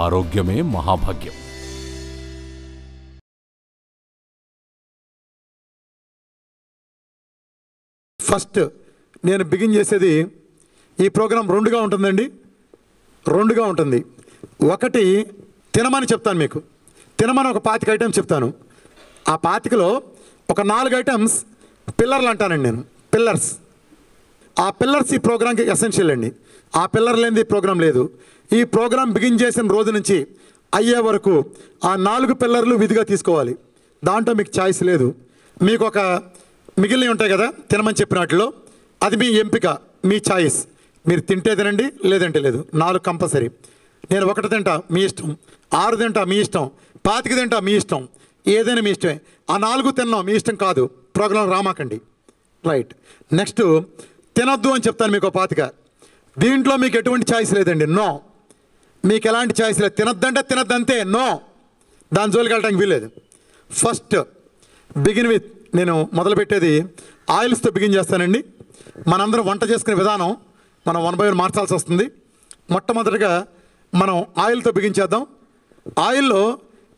ఆరోగ్యమే మహాభాగ్యం. ఫస్ట్ నేను బిగిన్ చేసేది, ఈ ప్రోగ్రాం రెండుగా ఉంటుందండి. రెండుగా ఉంటుంది. ఒకటి తినమని చెప్తాను మీకు. తినమని ఒక 25 ఐటమ్స్ చెప్తాను. ఆ 25లో ఒక 4 ఐటమ్స్ పిల్లర్లు అంటానండి నేను. పిల్లర్స్. ఆ పిల్లర్స్ ఈ ప్రోగ్రాంకి ఎసెన్షియల్ అండి. ఆ పిల్లర్ లేనిది ఈ ప్రోగ్రాం లేదు. ఈ ప్రోగ్రాం బిగిన్ చేసిన రోజు నుంచి అయ్యే వరకు ఆ 4 పిల్లర్లు విధిగా తీసుకోవాలి. దాంట్లో మీకు ఛాయిస్ లేదు. మీకు ఒక మిగిలినవి ఉంటాయి కదా తినమని చెప్పిన వాటిలో, అది మీ ఎంపిక, మీ ఛాయిస్. మీరు తింటే తినండి, లేదంటే లేదు. 4 కంపల్సరీ. నేను 1 తింటా, మీ ఇష్టం. 6 తింటా, మీ ఇష్టం. 25 తింటా, మీ ఇష్టం. ఏదైనా మీ ఇష్టమే. ఆ 4 తిన్నాం, మీ ఇష్టం కాదు. ప్రోగ్రాం రామాకండి. రైట్. నెక్స్ట్ తినొద్దు అని చెప్తాను మీకు 25. దీంట్లో మీకు ఎటువంటి ఛాయిస్ లేదండి. నో. మీకు ఎలాంటి ఛాయిస్ లేదు. తినొద్దంటే తినొద్దంతే. నో. దాని జోలికి వెళ్ళడానికి వీల్లేదు. ఫస్ట్ బిగిన్ విత్, నేను మొదలుపెట్టేది ఆయిల్స్తో బిగిన్ చేస్తానండి. మనందరం వంట చేసుకునే విధానం మనం 1 by 1 మార్చాల్సి వస్తుంది. మొట్టమొదటిగా మనం ఆయిల్తో బిగిన్ చేద్దాం. ఆయిల్లో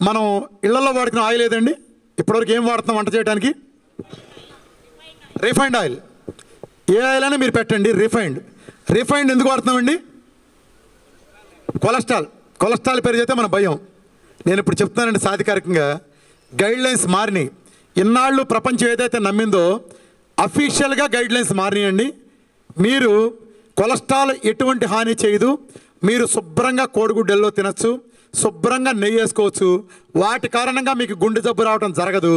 మనం ఇళ్లలో వాడుకునే ఆయిల్ ఏదండి? ఇప్పటివరకు ఏం వాడుతున్నాం వంట చేయడానికి? Refined oil. ఏ ఆయిల్ అయినా మీరు పెట్టండి, రిఫైండ్. రిఫైండ్ ఎందుకు వాడుతున్నామండి? కొలెస్ట్రాల్ పెరిగితే మన భయం. నేను ఇప్పుడు చెప్తున్నానండి, సాధికారికంగా గైడ్లైన్స్ మారినాయి. ఇన్నాళ్ళు ప్రపంచం ఏదైతే నమ్మిందో అఫీషియల్గా గైడ్లైన్స్ మారినాయండి. మీరు కొలెస్ట్రాల్ ఎటువంటి హాని చేయదు. మీరు శుభ్రంగా కోడిగుడ్డల్లో తినచ్చు, శుభ్రంగా నెయ్యి వేసుకోవచ్చు. వాటి కారణంగా మీకు గుండె జబ్బు రావడం జరగదు.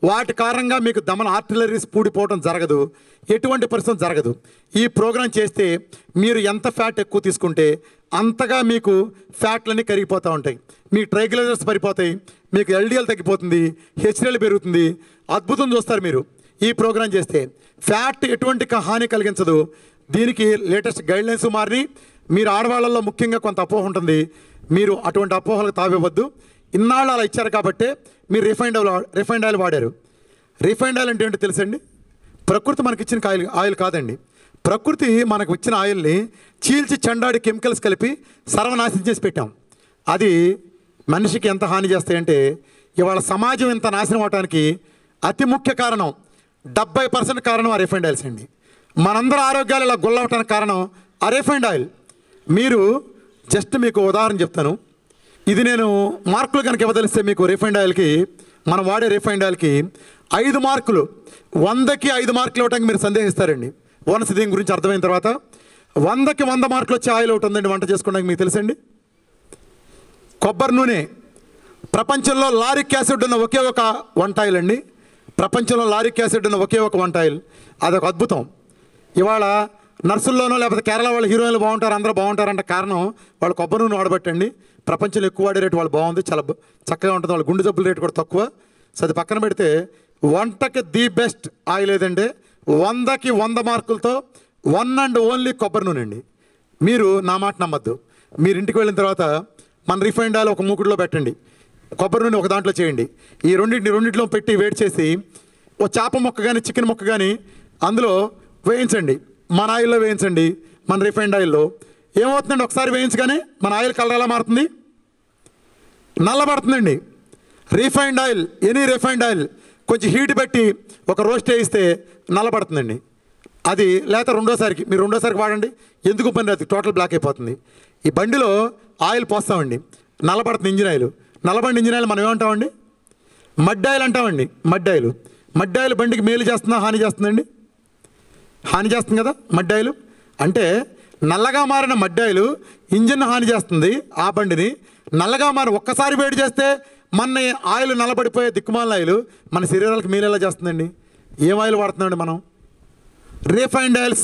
వాటి కారణంగా మీకు దమన ఆర్టిలరీస్ పూడిపోవడం జరగదు. ఎటువంటి పరిస్థితి జరగదు. ఈ ప్రోగ్రాం చేస్తే మీరు ఎంత ఫ్యాట్ ఎక్కువ తీసుకుంటే అంతగా మీకు ఫ్యాట్లన్నీ కరిగిపోతూ ఉంటాయి. మీ ట్రైగ్లిజరైడ్స్ పడిపోతాయి, మీకు ఎల్డిఎల్ తగ్గిపోతుంది, హెచ్డిఎల్ పెరుగుతుంది. అద్భుతం చూస్తారు మీరు ఈ ప్రోగ్రాం చేస్తే. ఫ్యాట్ ఎటువంటి హాని కలిగించదు. దీనికి లేటెస్ట్ గైడ్లైన్స్ మారిని. మీరు ఆడవాళ్ళల్లో ముఖ్యంగా కొంత అపోహ ఉంటుంది. మీరు అటువంటి అపోహలకు తావివ్వద్దు. ఇన్నాళ్ళు అలా ఇచ్చారు కాబట్టే మీరు రిఫైండ్ ఆయిల్ వాడారు. రిఫైండ్ ఆయిల్ అంటే ఏంటో తెలుసండి? ప్రకృతి మనకి ఇచ్చిన ఆయిల్ కాదండి. ప్రకృతి మనకు ఇచ్చిన ఆయిల్ని చీల్చి చెండాడి కెమికల్స్ కలిపి సర్వనాశనం చేసి పెట్టాం. అది మనిషికి ఎంత హాని చేస్తాయంటే, ఇవాళ సమాజం ఇంత నాశనం అవడానికి అతి ముఖ్య కారణం, 70% కారణం ఆ రిఫైండ్ ఆయిల్స్ అండి. మనందరూ ఆరోగ్యాలు ఇలా గుల్లవటానికి కారణం ఆ రిఫైండ్ ఆయిల్. మీరు జస్ట్ మీకు ఉదాహరణ చెప్తాను. ఇది నేను మార్కులు కనుక ఇవ్వదలిస్తే మీకు రిఫైండ్ ఆయిల్కి, మనం వాడే రిఫైండ్ ఆయిల్కి 5 మార్కులు, 100కి 5 మార్కులు ఇవ్వడానికి మీరు సందేహిస్తారండి. వన్స్ దీని గురించి అర్థమైన తర్వాత 100కి 100 మార్కులు వచ్చే ఆయిల్ ఒకటి ఉందండి వంట చేసుకోవడానికి. మీకు తెలుసండి, కొబ్బరి నూనె. ప్రపంచంలో లారిక్ యాసిడ్ ఉన్న ఒకే ఒక వంట ఆయిల్ అండి. ప్రపంచంలో లారిక్ యాసిడ్ ఉన్న ఒకే ఒక వంట ఆయిల్. అదొక అద్భుతం. ఇవాళ నర్సుల్లోనో లేకపోతే కేరళ వాళ్ళు హీరోయిన్లు బాగుంటారు, అందరూ బాగుంటారంటే కారణం వాళ్ళు కొబ్బరి నూనె వాడబట్టండి. ప్రపంచంలో ఎక్కువ వాడే రేటు వాళ్ళు బాగుంది, చాలా చక్కగా ఉంటుంది. వాళ్ళ గుండె జబ్బుల రేటు కూడా తక్కువ. సో అది పక్కన పెడితే వంటకి ది బెస్ట్ ఆయిల్ ఏదంటే 100కి 100 మార్కులతో 1 and only కొబ్బరి నూనె అండి. మీరు నా మాట నమ్మద్దు. మీరు ఇంటికి వెళ్ళిన తర్వాత మన రిఫైండ్ ఆయిల్ ఒక మూకుడులో పెట్టండి, కొబ్బరి నూనె ఒక దాంట్లో చేయండి. ఈ రెండింటిలో పెట్టి వేడి చేసి ఓ చేప ముక్క కానీ చికెన్ ముక్క కానీ అందులో వేయించండి. మన ఆయిల్లో వేయించండి, మన రిఫైండ్ ఆయిల్లో. ఏమవుతుందండి, ఒకసారి వేయించగానే మన ఆయిల్ కలర్ ఎలా మారుతుంది? నల్లబడుతుందండి. Refined oil, any refined oil కొంచెం హీట్ పెట్టి ఒక రోస్ట్ వేయిస్తే నల్లబడుతుందండి. అది లేకపోతే మీరు రెండోసారికి వాడండి, ఎందుకు పని రాదు, టోటల్ బ్లాక్ అయిపోతుంది. ఈ బండిలో ఆయిల్ పోస్తామండి, నల్లబడుతుంది ఇంజిన్ ఆయిల్. నల్లబండి ఇంజిన్ ఆయిల్ మనం ఏమంటామండి? మడ్ ఆయిల్ అంటామండి. మడ్ ఆయిల్ బండికి మేలు చేస్తుందా, హాని చేస్తుందండి? హాని చేస్తుంది కదా మడ్ ఆయిల్. అంటే నల్లగా మారిన మడ్ ఆయిల్ ఇంజిన్ హాని చేస్తుంది, ఆ బండిని. నల్లగా ఒక్కసారి వేడి చేస్తే మన ఆయిల్ నల్లబడిపోయే దిక్కుమాలిన ఆయిల్ మన శరీరాలకు మేలు ఎలా చేస్తుందండి? ఏం ఆయిల్ వాడుతున్నామండి మనం? రిఫైండ్ ఆయిల్స్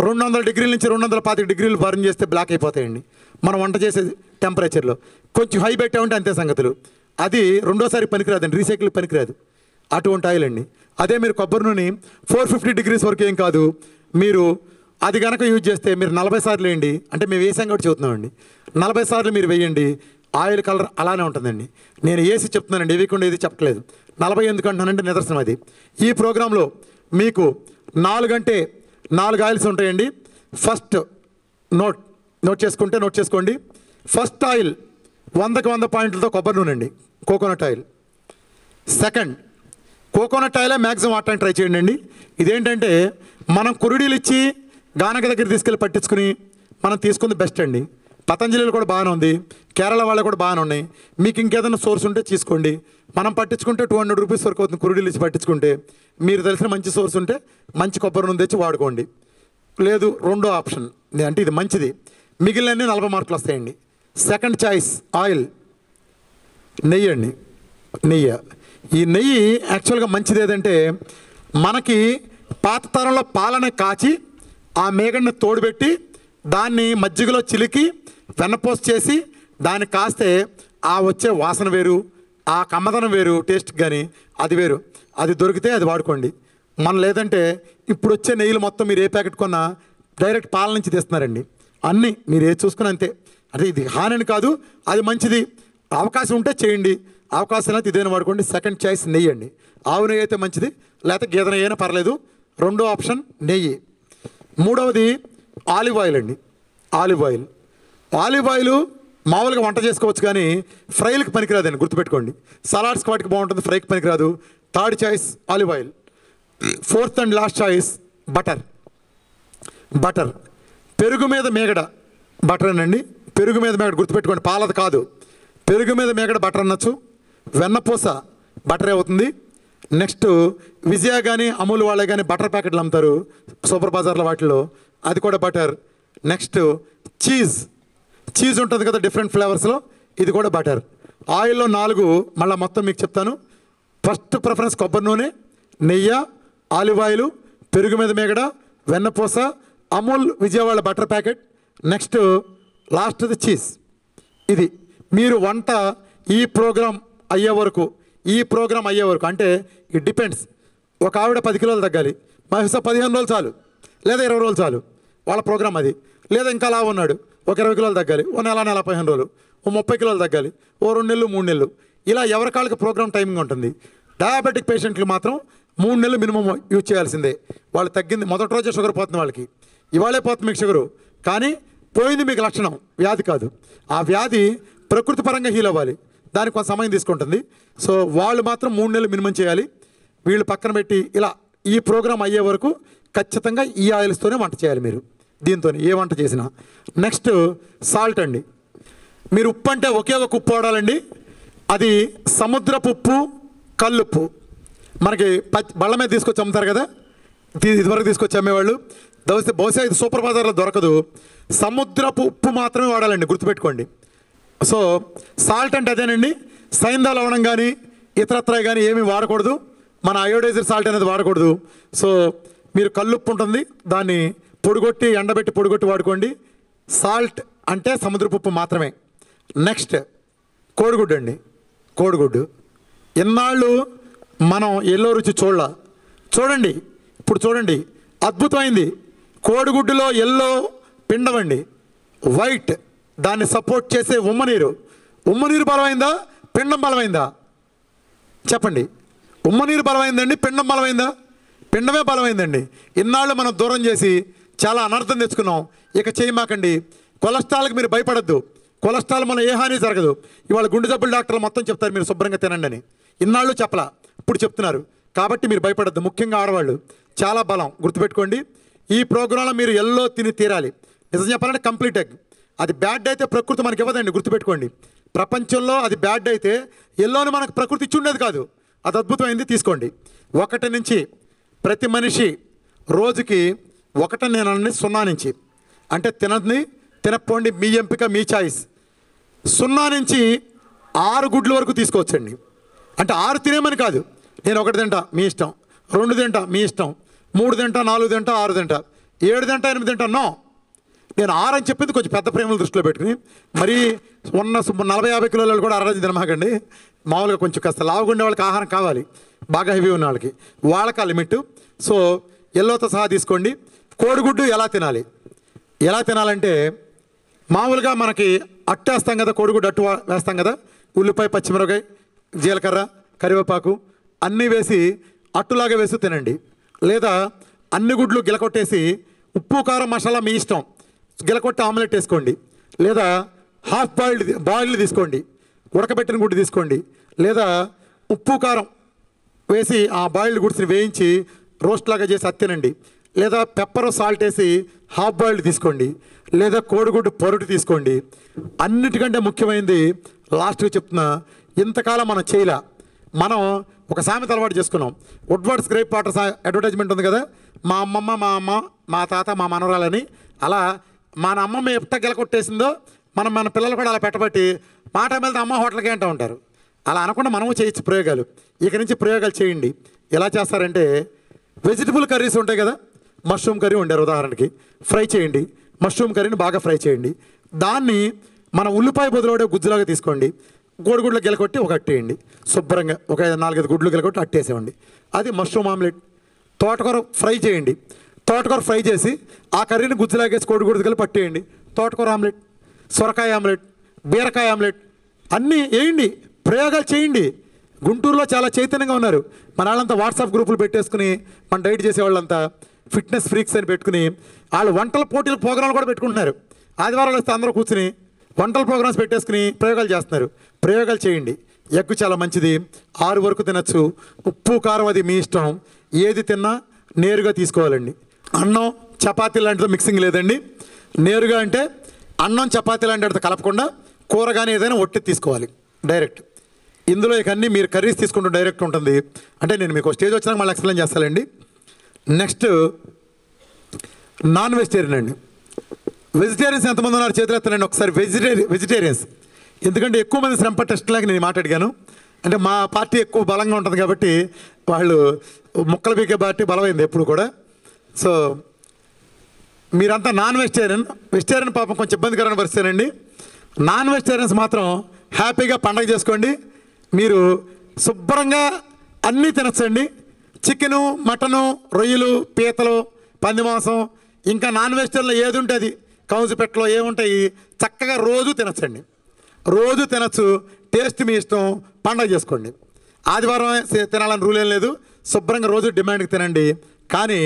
200 డిగ్రీల నుంచి 225 డిగ్రీలు బర్న్ చేస్తే బ్లాక్ అయిపోతాయండి. మనం వంట చేసే టెంపరేచర్లో కొంచెం హై పెట్టామంటే అంతే సంగతులు. అది రెండోసారి పనికిరాదండి, రీసైకిల్ పనికిరాదు. అటువంటి ఆయిల్ అండి. అదే మీరు కొబ్బరి నూనె 450 డిగ్రీస్ వరకు ఏం కాదు. మీరు అది కనుక యూజ్ చేస్తే మీరు 40 సార్లు వేయండి. అంటే మేము వేసాం కాబట్టి చెబుతున్నామండి. 40 సార్లు మీరు వేయండి, ఆయిల్ కలర్ అలానే ఉంటుందండి. నేను వేసి చెప్తున్నానండి, వేయకుండా ఏది చెప్పట్లేదు. 40 ఎందుకు అంటున్నానంటే నిదర్శనం అది. ఈ ప్రోగ్రాంలో మీకు 4 ఆయిల్స్ ఉంటాయండి. ఫస్ట్ నోట్ చేసుకోండి. ఫస్ట్ ఆయిల్ 100కి 100 పాయింట్లతో కొబ్బరి నూనె అండి, కోకోనట్ ఆయిల్. సెకండ్, కోకోనట్ ఆయిలే మ్యాక్సిమం వాడటానికి ట్రై చేయండి అండి. ఇదేంటంటే మనం కురుడీలు ఇచ్చి గానక దగ్గర తీసుకెళ్ళి పట్టించుకుని మనం తీసుకుంది బెస్ట్ అండి. పతంజలిలో కూడా బాగానే ఉంది, కేరళ వాళ్ళు కూడా బాగానే ఉన్నాయి. మీకు ఇంకేదైనా సోర్స్ ఉంటే తీసుకోండి. మనం పట్టించుకుంటే 200 రూపీస్ వరకు అవుతుంది కురుడీలు ఇచ్చి పట్టించుకుంటే. మీరు తెలిసిన మంచి సోర్స్ ఉంటే మంచి కొబ్బరి నూనె తెచ్చి వాడుకోండి. లేదు రెండో ఆప్షన్ అంటే ఇది మంచిది, మిగిలినన్నీ 40 మార్కులు వస్తాయండి. సెకండ్ చాయిస్ ఆయిల్, నెయ్యి అండి. నెయ్యి, ఈ నెయ్యి యాక్చువల్గా మంచిది ఏదంటే మనకి పాత తరంలో పాలన కాచి ఆ మేగడిని తోడుపెట్టి దాన్ని మజ్జిగలో చిలికి వెన్నపోసి చేసి దాన్ని కాస్తే ఆ వచ్చే వాసన వేరు, ఆ కమ్మదనం వేరు, టేస్ట్ కానీ అది వేరు. అది దొరికితే అది వాడుకోండి. మన లేదంటే ఇప్పుడు వచ్చే నెయ్యిలు మొత్తం మీరు ఏ ప్యాకెట్ కొన్నా డైరెక్ట్ పాల నుంచి తీస్తున్నారండి. అన్నీ మీరు ఏది చూసుకుని అంతే. అంటే ఇది హాని కాదు, అది మంచిది. అవకాశం ఉంటే చేయండి, అవకాశం అయితే ఇదేనా వాడుకోండి. సెకండ్ చాయిస్ నెయ్యి అండి. ఆవు నెయ్యి అయితే మంచిది, లేకపోతే గేదె నెయ్యి అయినా పర్లేదు. రెండో ఆప్షన్ నెయ్యి. మూడవది ఆలివ్ ఆయిల్ అండి. ఆలివ్ ఆయిల్, ఆలివ్ ఆయిల్ మామూలుగా వంట చేసుకోవచ్చు కానీ ఫ్రైలకు పనికిరాదండి, గుర్తుపెట్టుకోండి. సలాడ్స్కి వాటికి బాగుంటుంది, ఫ్రైకి పనికిరాదు. Third choice olive oil. Fourth and last choice butter. Butter, పెరుగు మీద మేగడ బటర్ అనండి. పెరుగు మీద మేగడ గుర్తుపెట్టుకోండి, పాలది కాదు. పెరుగు మీద మేగడ బటర్ అనొచ్చు. వెన్నపూస బటరే అవుతుంది. నెక్స్ట్ విజయ కానీ అమూల్ వాళ్ళే కానీ బటర్ ప్యాకెట్లు అమ్ముతారు సూపర్ బజార్లో, వాటిలో అది కూడా బటర్. నెక్స్ట్ చీజ్, చీజ్ ఉంటుంది కదా డిఫరెంట్ ఫ్లేవర్స్లో, ఇది కూడా బటర్. ఆయిల్లో 4 మళ్ళీ మొత్తం మీకు చెప్తాను. ఫస్ట్ ప్రిఫరెన్స్ కొబ్బరి నూనె, నెయ్యి, ఆలివ్ ఆయిల్, పెరుగు మీద మేగడ, వెన్నపూస, Amul Vijayawada butter packet. Next లాస్ట్ది చీజ్. ఇది మీరు వంట ఈ ప్రోగ్రాం అయ్యే వరకు అంటే ఇట్ డిపెండ్స్. ఒక ఆవిడ 10 కిలోలు తగ్గాలి, బహుశా 15 రోజులు చాలు, లేదా 20 రోజులు చాలు వాళ్ళ ప్రోగ్రాం అది. లేదా ఇంకా అలా ఉన్నాడు, ఒక 20 కిలోలు తగ్గాలి, ఓ నెల 15 రోజులు, ఓ 30 కిలోలు తగ్గాలి, ఓ 2 నెలలు 3 నెలలు, ఇలా ఎవరి కాళ్ళకి ప్రోగ్రామ్ టైమింగ్ ఉంటుంది. డయాబెటిక్ పేషెంట్లు మాత్రం 3 నెలలు మినిమం యూజ్ చేయాల్సిందే. వాళ్ళు తగ్గింది మొదటి రోజే షుగర్ పోతుంది వాళ్ళకి, ఇవాళే పోతుంది మీకు షుగరు, కానీ పోయింది మీకు లక్షణం, వ్యాధి కాదు. ఆ వ్యాధి ప్రకృతి పరంగా హీల్ అవ్వాలి, దానికి కొంత సమయం తీసుకుంటుంది. సో వాళ్ళు మాత్రం 3 నెలలు మినిమం చేయాలి. వీళ్ళు పక్కన పెట్టి ఇలా ఈ ప్రోగ్రాం అయ్యే వరకు ఖచ్చితంగా ఈ ఆయిల్స్తోనే వంట చేయాలి మీరు, దీంతో ఏ వంట చేసినా. నెక్స్ట్ సాల్ట్ అండి. మీరు ఉప్పు అంటే ఒకే ఒక ఉప్పు వాడాలండి, అది సముద్రపు ఉప్పు, కల్లుప్పు. మనకి బళ్ళ మీద తీసుకొచ్చి అమ్ముతారు కదా, ఇదివరకు తీసుకొచ్చి అమ్మేవాళ్ళు. బహుశా ఇది సూపర్ బజార్లో దొరకదు. సముద్రపు ఉప్పు మాత్రమే వాడాలండి, గుర్తుపెట్టుకోండి. సో సాల్ట్ అంటే అదేనండి, సైంధవ లవణం కానీ ఇతరత్ర కానీ ఏమీ వాడకూడదు, మన అయోడైజర్ సాల్ట్ అనేది వాడకూడదు. సో మీరు కల్లుప్పు ఉంటుంది, దాన్ని పొడిగొట్టి ఎండబెట్టి పొడిగొట్టి వాడుకోండి. సాల్ట్ అంటే సముద్రపు ఉప్పు మాత్రమే. నెక్స్ట్ కోడిగుడ్డు అండి. కోడిగుడ్డు ఎన్నాళ్ళు మనం ఎల్లో రుచి చూడండి, ఇప్పుడు చూడండి అద్భుతమైంది. కోడిగుడ్డులో ఎల్లో పిండం అండి, వైట్ దాన్ని సపోర్ట్ చేసే ఉమ్మనీరు. ఉమ్మనీరు బలమైందా, పిండం బలమైందా చెప్పండి? ఉమ్మనీరు బలమైందండి, పిండం బలమైందా? పిండమే బలమైందండి. ఇన్నాళ్ళు మనం దూరం చేసి చాలా అనర్థం తెచ్చుకున్నాం. ఇక చేయమాకండి. కొలెస్ట్రాల్కి మీరు భయపడద్దు, కొలెస్ట్రాల్ మన ఏ హాని జరగదు. ఇవాళ గుండె జబ్బుల డాక్టర్లు మొత్తం చెప్తారు మీరు శుభ్రంగా తినండి అని. ఇన్నాళ్ళు చెప్పలా, ఇప్పుడు చెప్తున్నారు. కాబట్టి మీరు భయపడద్దు. ముఖ్యంగా ఆడవాళ్ళు చాలా బలం, గుర్తుపెట్టుకోండి. ఈ ప్రోగ్రాంలో మీరు ఎల్లో తిని తీరాలి. నిజం చెప్పాలంటే కంప్లీట్ ఎగ్. అది బ్యాడ్ అయితే ప్రకృతి మనకి ఇవ్వదండి, గుర్తుపెట్టుకోండి. ప్రపంచంలో అది బ్యాడ్ అయితే ఎల్లోని మనకు ప్రకృతి ఇచ్చి ఉండేది కాదు. అది అద్భుతమైంది, తీసుకోండి. 1 నుంచి ప్రతి మనిషి రోజుకి 1 నేనండి 0 నుంచి అంటే తినది తినకపోండి, మీ ఎంపిక, మీ చాయిస్. 0 నుంచి 6 గుడ్ల వరకు తీసుకోవచ్చండి. అంటే 6 తినేమని కాదు, నేను 1 తింటా మీ ఇష్టం, 2 తింటా మీ ఇష్టం, 3 తింటా, 4 తింటా, 6 తింటా, 7 తింటా, 8 తింటా. నో, నేను 6 అని చెప్పింది కొంచెం పెద్ద ప్రేమలు దృష్టిలో పెట్టుకుని. మరీ ఉన్న 40-50 కిలోలు కూడా అరవై తినమాకండి. మామూలుగా కొంచెం కాస్త లావుగుండే వాళ్ళకి ఆహారం కావాలి, బాగా హెవీ ఉన్న వాళ్ళకి ఆ లిమిట్. సో ఎల్లోతో సహా తీసుకోండి. కోడిగుడ్డు ఎలా తినాలంటే మామూలుగా మనకి అట్టు వేస్తాం కదా, కోడిగుడ్డు అట్టు వేస్తాం కదా, ఉల్లిపాయ, పచ్చిమిరపకాయ, జీలకర్ర, కరివేపాకు అన్నీ వేసి అట్టులాగా వేసి తినండి. లేదా అన్ని గుడ్లు గిలకొట్టేసి ఉప్పు, కారం, మసాలా మీ ఇష్టం, గిలకొట్టి ఆమ్లెట్ వేసుకోండి. లేదా హాఫ్ బాయిల్డ్ తీసుకోండి, ఉడకబెట్టిన గుడ్డు తీసుకోండి, లేదా ఉప్పు కారం వేసి ఆ బాయిల్డ్ గుడ్స్ని వేయించి రోస్ట్ లాగా చేసి తినండి, లేదా పెప్పర్ సాల్ట్ వేసి హాఫ్ బాయిల్డ్ తీసుకోండి, లేదా కోడిగుడ్డు పొరటు తీసుకోండి. అన్నిటికంటే ముఖ్యమైనది లాస్ట్గా చెప్తున్నా, ఇంతకాలం మనం చేయలే. మనం ఒక సామెత అలవాటు చేసుకున్నాం. వుడ్వర్డ్స్ గ్రేప్ వాటర్ అడ్వర్టైజ్మెంట్ ఉంది కదా, మా అమ్మమ్మ, మా అమ్మ, మా తాత, మా మనవరాలని. అలా మన అమ్మమ్మ ఎట్ట గెలకొట్టేసిందో మన పిల్లలు కూడా అలా పెట్టబట్టి మాట మీద అమ్మ హోటల్కి అంటూ ఉంటారు. అలా అనకుండా మనము చేయొచ్చు ప్రయోగాలు. ఇక నుంచి ప్రయోగాలు చేయండి. ఎలా చేస్తారంటే, వెజిటబుల్ కర్రీస్ ఉంటాయి కదా, మష్రూమ్ కర్రీ వండారు ఉదాహరణకి, ఫ్రై చేయండి. మష్రూమ్ కర్రీని బాగా ఫ్రై చేయండి. దాన్ని మన ఉల్లిపాయ బదులు గుజ్జులాగా తీసుకోండి. కోడిగుడ్లు గెలకొట్టి ఒక అట్టేయండి. శుభ్రంగా ఒక 4-5 గుడ్లు గెలకొట్టి అట్టేసేయండి. అది మష్రూమ్ ఆమ్లెట్. తోటకూర ఫ్రై చేయండి. తోటకూర ఫ్రై చేసి ఆ కర్రీని గుజ్జులాగేసి కోడిగుడ్డు కలిపి పట్టేయండి. తోటకూర ఆమ్లెట్, సొరకాయ ఆమ్లెట్, బీరకాయ ఆమ్లెట్ అన్నీ వేయండి. ప్రయోగాలు చేయండి. గుంటూరులో చాలా చైతన్యంగా ఉన్నారు మన వాళ్ళంతా. వాట్సాప్ గ్రూపులు పెట్టేసుకుని మన డైట్ చేసేవాళ్ళంతా ఫిట్నెస్ ఫ్రీక్స్ అని పెట్టుకుని వాళ్ళు వంటల పోటీల ప్రోగ్రాంలు కూడా పెట్టుకుంటున్నారు. ఆదివారాలు వస్తే అందరూ కూర్చుని వంటల ప్రోగ్రామ్స్ పెట్టేసుకుని ప్రయోగాలు చేస్తున్నారు. ప్రయోగాలు చేయండి. ఎగ్గు చాలా మంచిది, 6 వరకు తినచ్చు. ఉప్పు కారం అది మీ ఇష్టం. ఏది తిన్నా నేరుగా తీసుకోవాలండి. అన్నం చపాతీ లాంటిదో మిక్సింగ్ లేదండి. నేరుగా అంటే అన్నం చపాతీ లాంటితో కలపకుండా కూర కానీ ఏదైనా ఒట్టి తీసుకోవాలి డైరెక్ట్. ఇందులో ఇక అన్నీ మీరు కర్రీస్ తీసుకుంటూ డైరెక్ట్ ఉంటుంది. అంటే నేను మీకు స్టేజ్ వచ్చినాక మళ్ళీ ఎక్స్ప్లెయిన్ చేస్తానండి. నెక్స్ట్ నాన్ వెజిటేరియన్ అండి. వెజిటేరియన్స్ ఎంతమంది ఉన్నారు చేతులు ఎత్తానండి ఒకసారి. వెజిటేరియన్స్ ఎందుకంటే ఎక్కువ మంది శ్రమ టెస్ట్లాగా నేను మాట్లాడిగాను. అంటే మా పార్టీ ఎక్కువ బలంగా ఉంటుంది కాబట్టి వాళ్ళు ముక్కలు పీకే పార్టీ బలమైంది ఎప్పుడు కూడా. సో మీరంతా నాన్ వెజిటేరియన్. వెజిటేరియన్ పాపం కొంచెం ఇబ్బందికరమైన పరిస్థితేనండి. నాన్ వెజిటేరియన్స్ మాత్రం హ్యాపీగా పండగ చేసుకోండి. మీరు శుభ్రంగా అన్నీ తినచ్చండి. చికెను, మటను, రొయ్యలు, పీతలు, పంది మాంసం, ఇంకా నాన్ వెజిటేరియన్లో ఏది ఉంటే అది, కౌజు పెట్టలో ఏముంటాయి, చక్కగా రోజు తినచ్చండి. రోజు తినచ్చు. టేస్ట్ మీ ఇష్టం. పండగ చేసుకోండి. ఆదివారం తినాలని రూల్ ఏం లేదు. శుభ్రంగా రోజు డిమాండ్కి తినండి. కానీ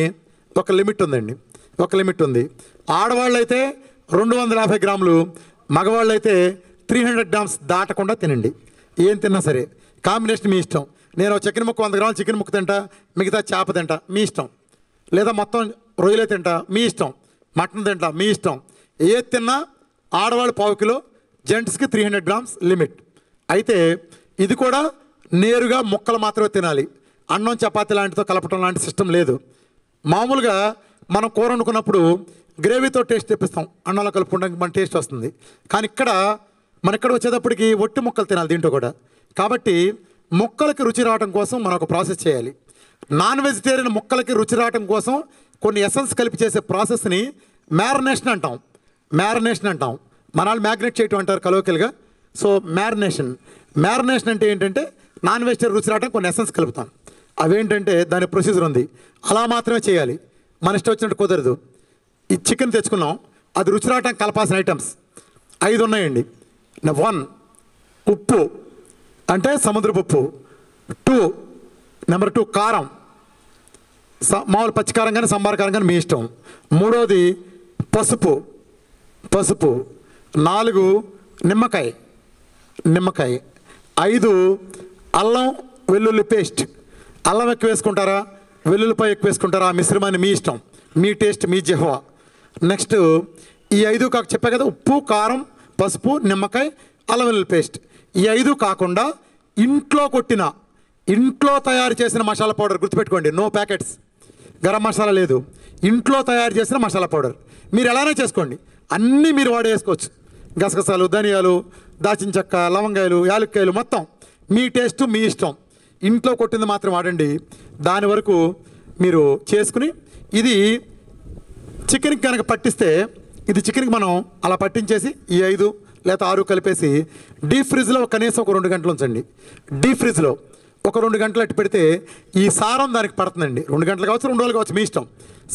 ఒక లిమిట్ ఉందండి. ఒక లిమిట్ ఉంది. ఆడవాళ్ళు అయితే 250 గ్రాములు, మగవాళ్ళు అయితే 300 గ్రామ్స్ దాటకుండా తినండి. ఏం తిన్నా సరే. కాంబినేషన్ మీ ఇష్టం. నేను చికెన్ ముక్క 100 గ్రాములు చికెన్ ముక్క తింటా, మిగతా చేప తింటా, మీ ఇష్టం. లేదా మొత్తం రొయ్యలే తింటా, మీ ఇష్టం. మటన్ తింటా, మీ ఇష్టం. ఏది తిన్నా ఆడవాళ్ళు 1/4 కిలో, జెంట్స్కి 300 గ్రామ్స్ లిమిట్. అయితే ఇది కూడా నేరుగా ముక్కలు మాత్రమే తినాలి. అన్నం చపాతీ లాంటితో కలపటం లాంటి సిస్టమ్ లేదు. మామూలుగా మనం కూర వండుకున్నప్పుడు గ్రేవీతో టేస్ట్ తెప్పిస్తాం, అన్నంలో కలుపుకోవడానికి మన టేస్ట్ వస్తుంది. కానీ ఇక్కడ వచ్చేటప్పటికి ఒట్టి ముక్కలు తినాలి దీంట్లో కూడా. కాబట్టి ముక్కలకి రుచి రావడం కోసం మనం ఒక ప్రాసెస్ చేయాలి. నాన్ వెజిటేరియన్ ముక్కలకి రుచి రావడం కోసం కొన్ని ఎసెన్స్ కలిపి చేసే ప్రాసెస్ని మ్యారినేషన్ అంటాం. మన వాళ్ళు మ్యాగ్నేట్ చేయటం అంటారు కలోకల్గా. సో మ్యారినేషన్ అంటే ఏంటంటే నాన్ వెజిటేరియన్ రుచి రావడం కొన్ని ఎసెన్స్ కలుపుతాం. అవేంటంటే దాని ప్రొసీజర్ ఉంది. అలా మాత్రమే చేయాలి. మన ఇష్టం వచ్చినట్టు కుదరదు. ఈ చికెన్ తెచ్చుకున్నాం, అది రుచి రావడానికి కలపాల్సిన ఐటమ్స్ 5 ఉన్నాయండి. 1 ఉప్పు అంటే సముద్రపు ఉప్పు. నెంబర్ 2 కారం, మామూలు పచ్చికారం కానీ సంబార కారం కానీ మీ ఇష్టం. 3వది పసుపు. 4 నిమ్మకాయ. 5 అల్లం వెల్లుల్లి పేస్ట్. అల్లం ఎక్కువ వేసుకుంటారా, వెల్లుల్లిపాయ ఎక్కువ వేసుకుంటారా, ఆ మిశ్రమాన్ని మీ ఇష్టం, మీ టేస్ట్, మీ జిహ్వ. నెక్స్ట్ ఈ 5 చెప్పా కదా, ఉప్పు, కారం, పసుపు, నిమ్మకాయ, అల్లం వెల్లుల్లి పేస్ట్. ఈ 5 కాకుండా ఇంట్లో తయారు చేసిన మసాలా పౌడర్ గుర్తుపెట్టుకోండి. No packets. గరం మసాలా లేదు. ఇంట్లో తయారు చేసిన మసాలా పౌడర్ మీరు ఎలానే చేసుకోండి. అన్నీ మీరు వాడేసుకోవచ్చు. గసగసాలు, ధనియాలు, దాచిన చెక్క, లవంగాయలు, యాలక్కాయలు మొత్తం మీ టేస్ట్, మీ ఇష్టం. ఇంట్లో కొట్టింది మాత్రం వాడండి. దాని వరకు మీరు చేసుకుని ఇది చికెన్కి కనుక పట్టిస్తే, ఇది చికెన్కి మనం అలా పట్టించేసి ఈ 5 లేదా 6 కలిపేసి డీప్ ఫ్రిడ్జ్లో కనీసం ఒక 2 గంటలు ఉంచండి. డీప్ ఫ్రిడ్జ్లో ఒక 2 గంటలు అట్టు పెడితే ఈ సారం దానికి పడుతుందండి. 2 గంటలు కావచ్చు, 2 రోజులు కావచ్చు, మీ ఇష్టం.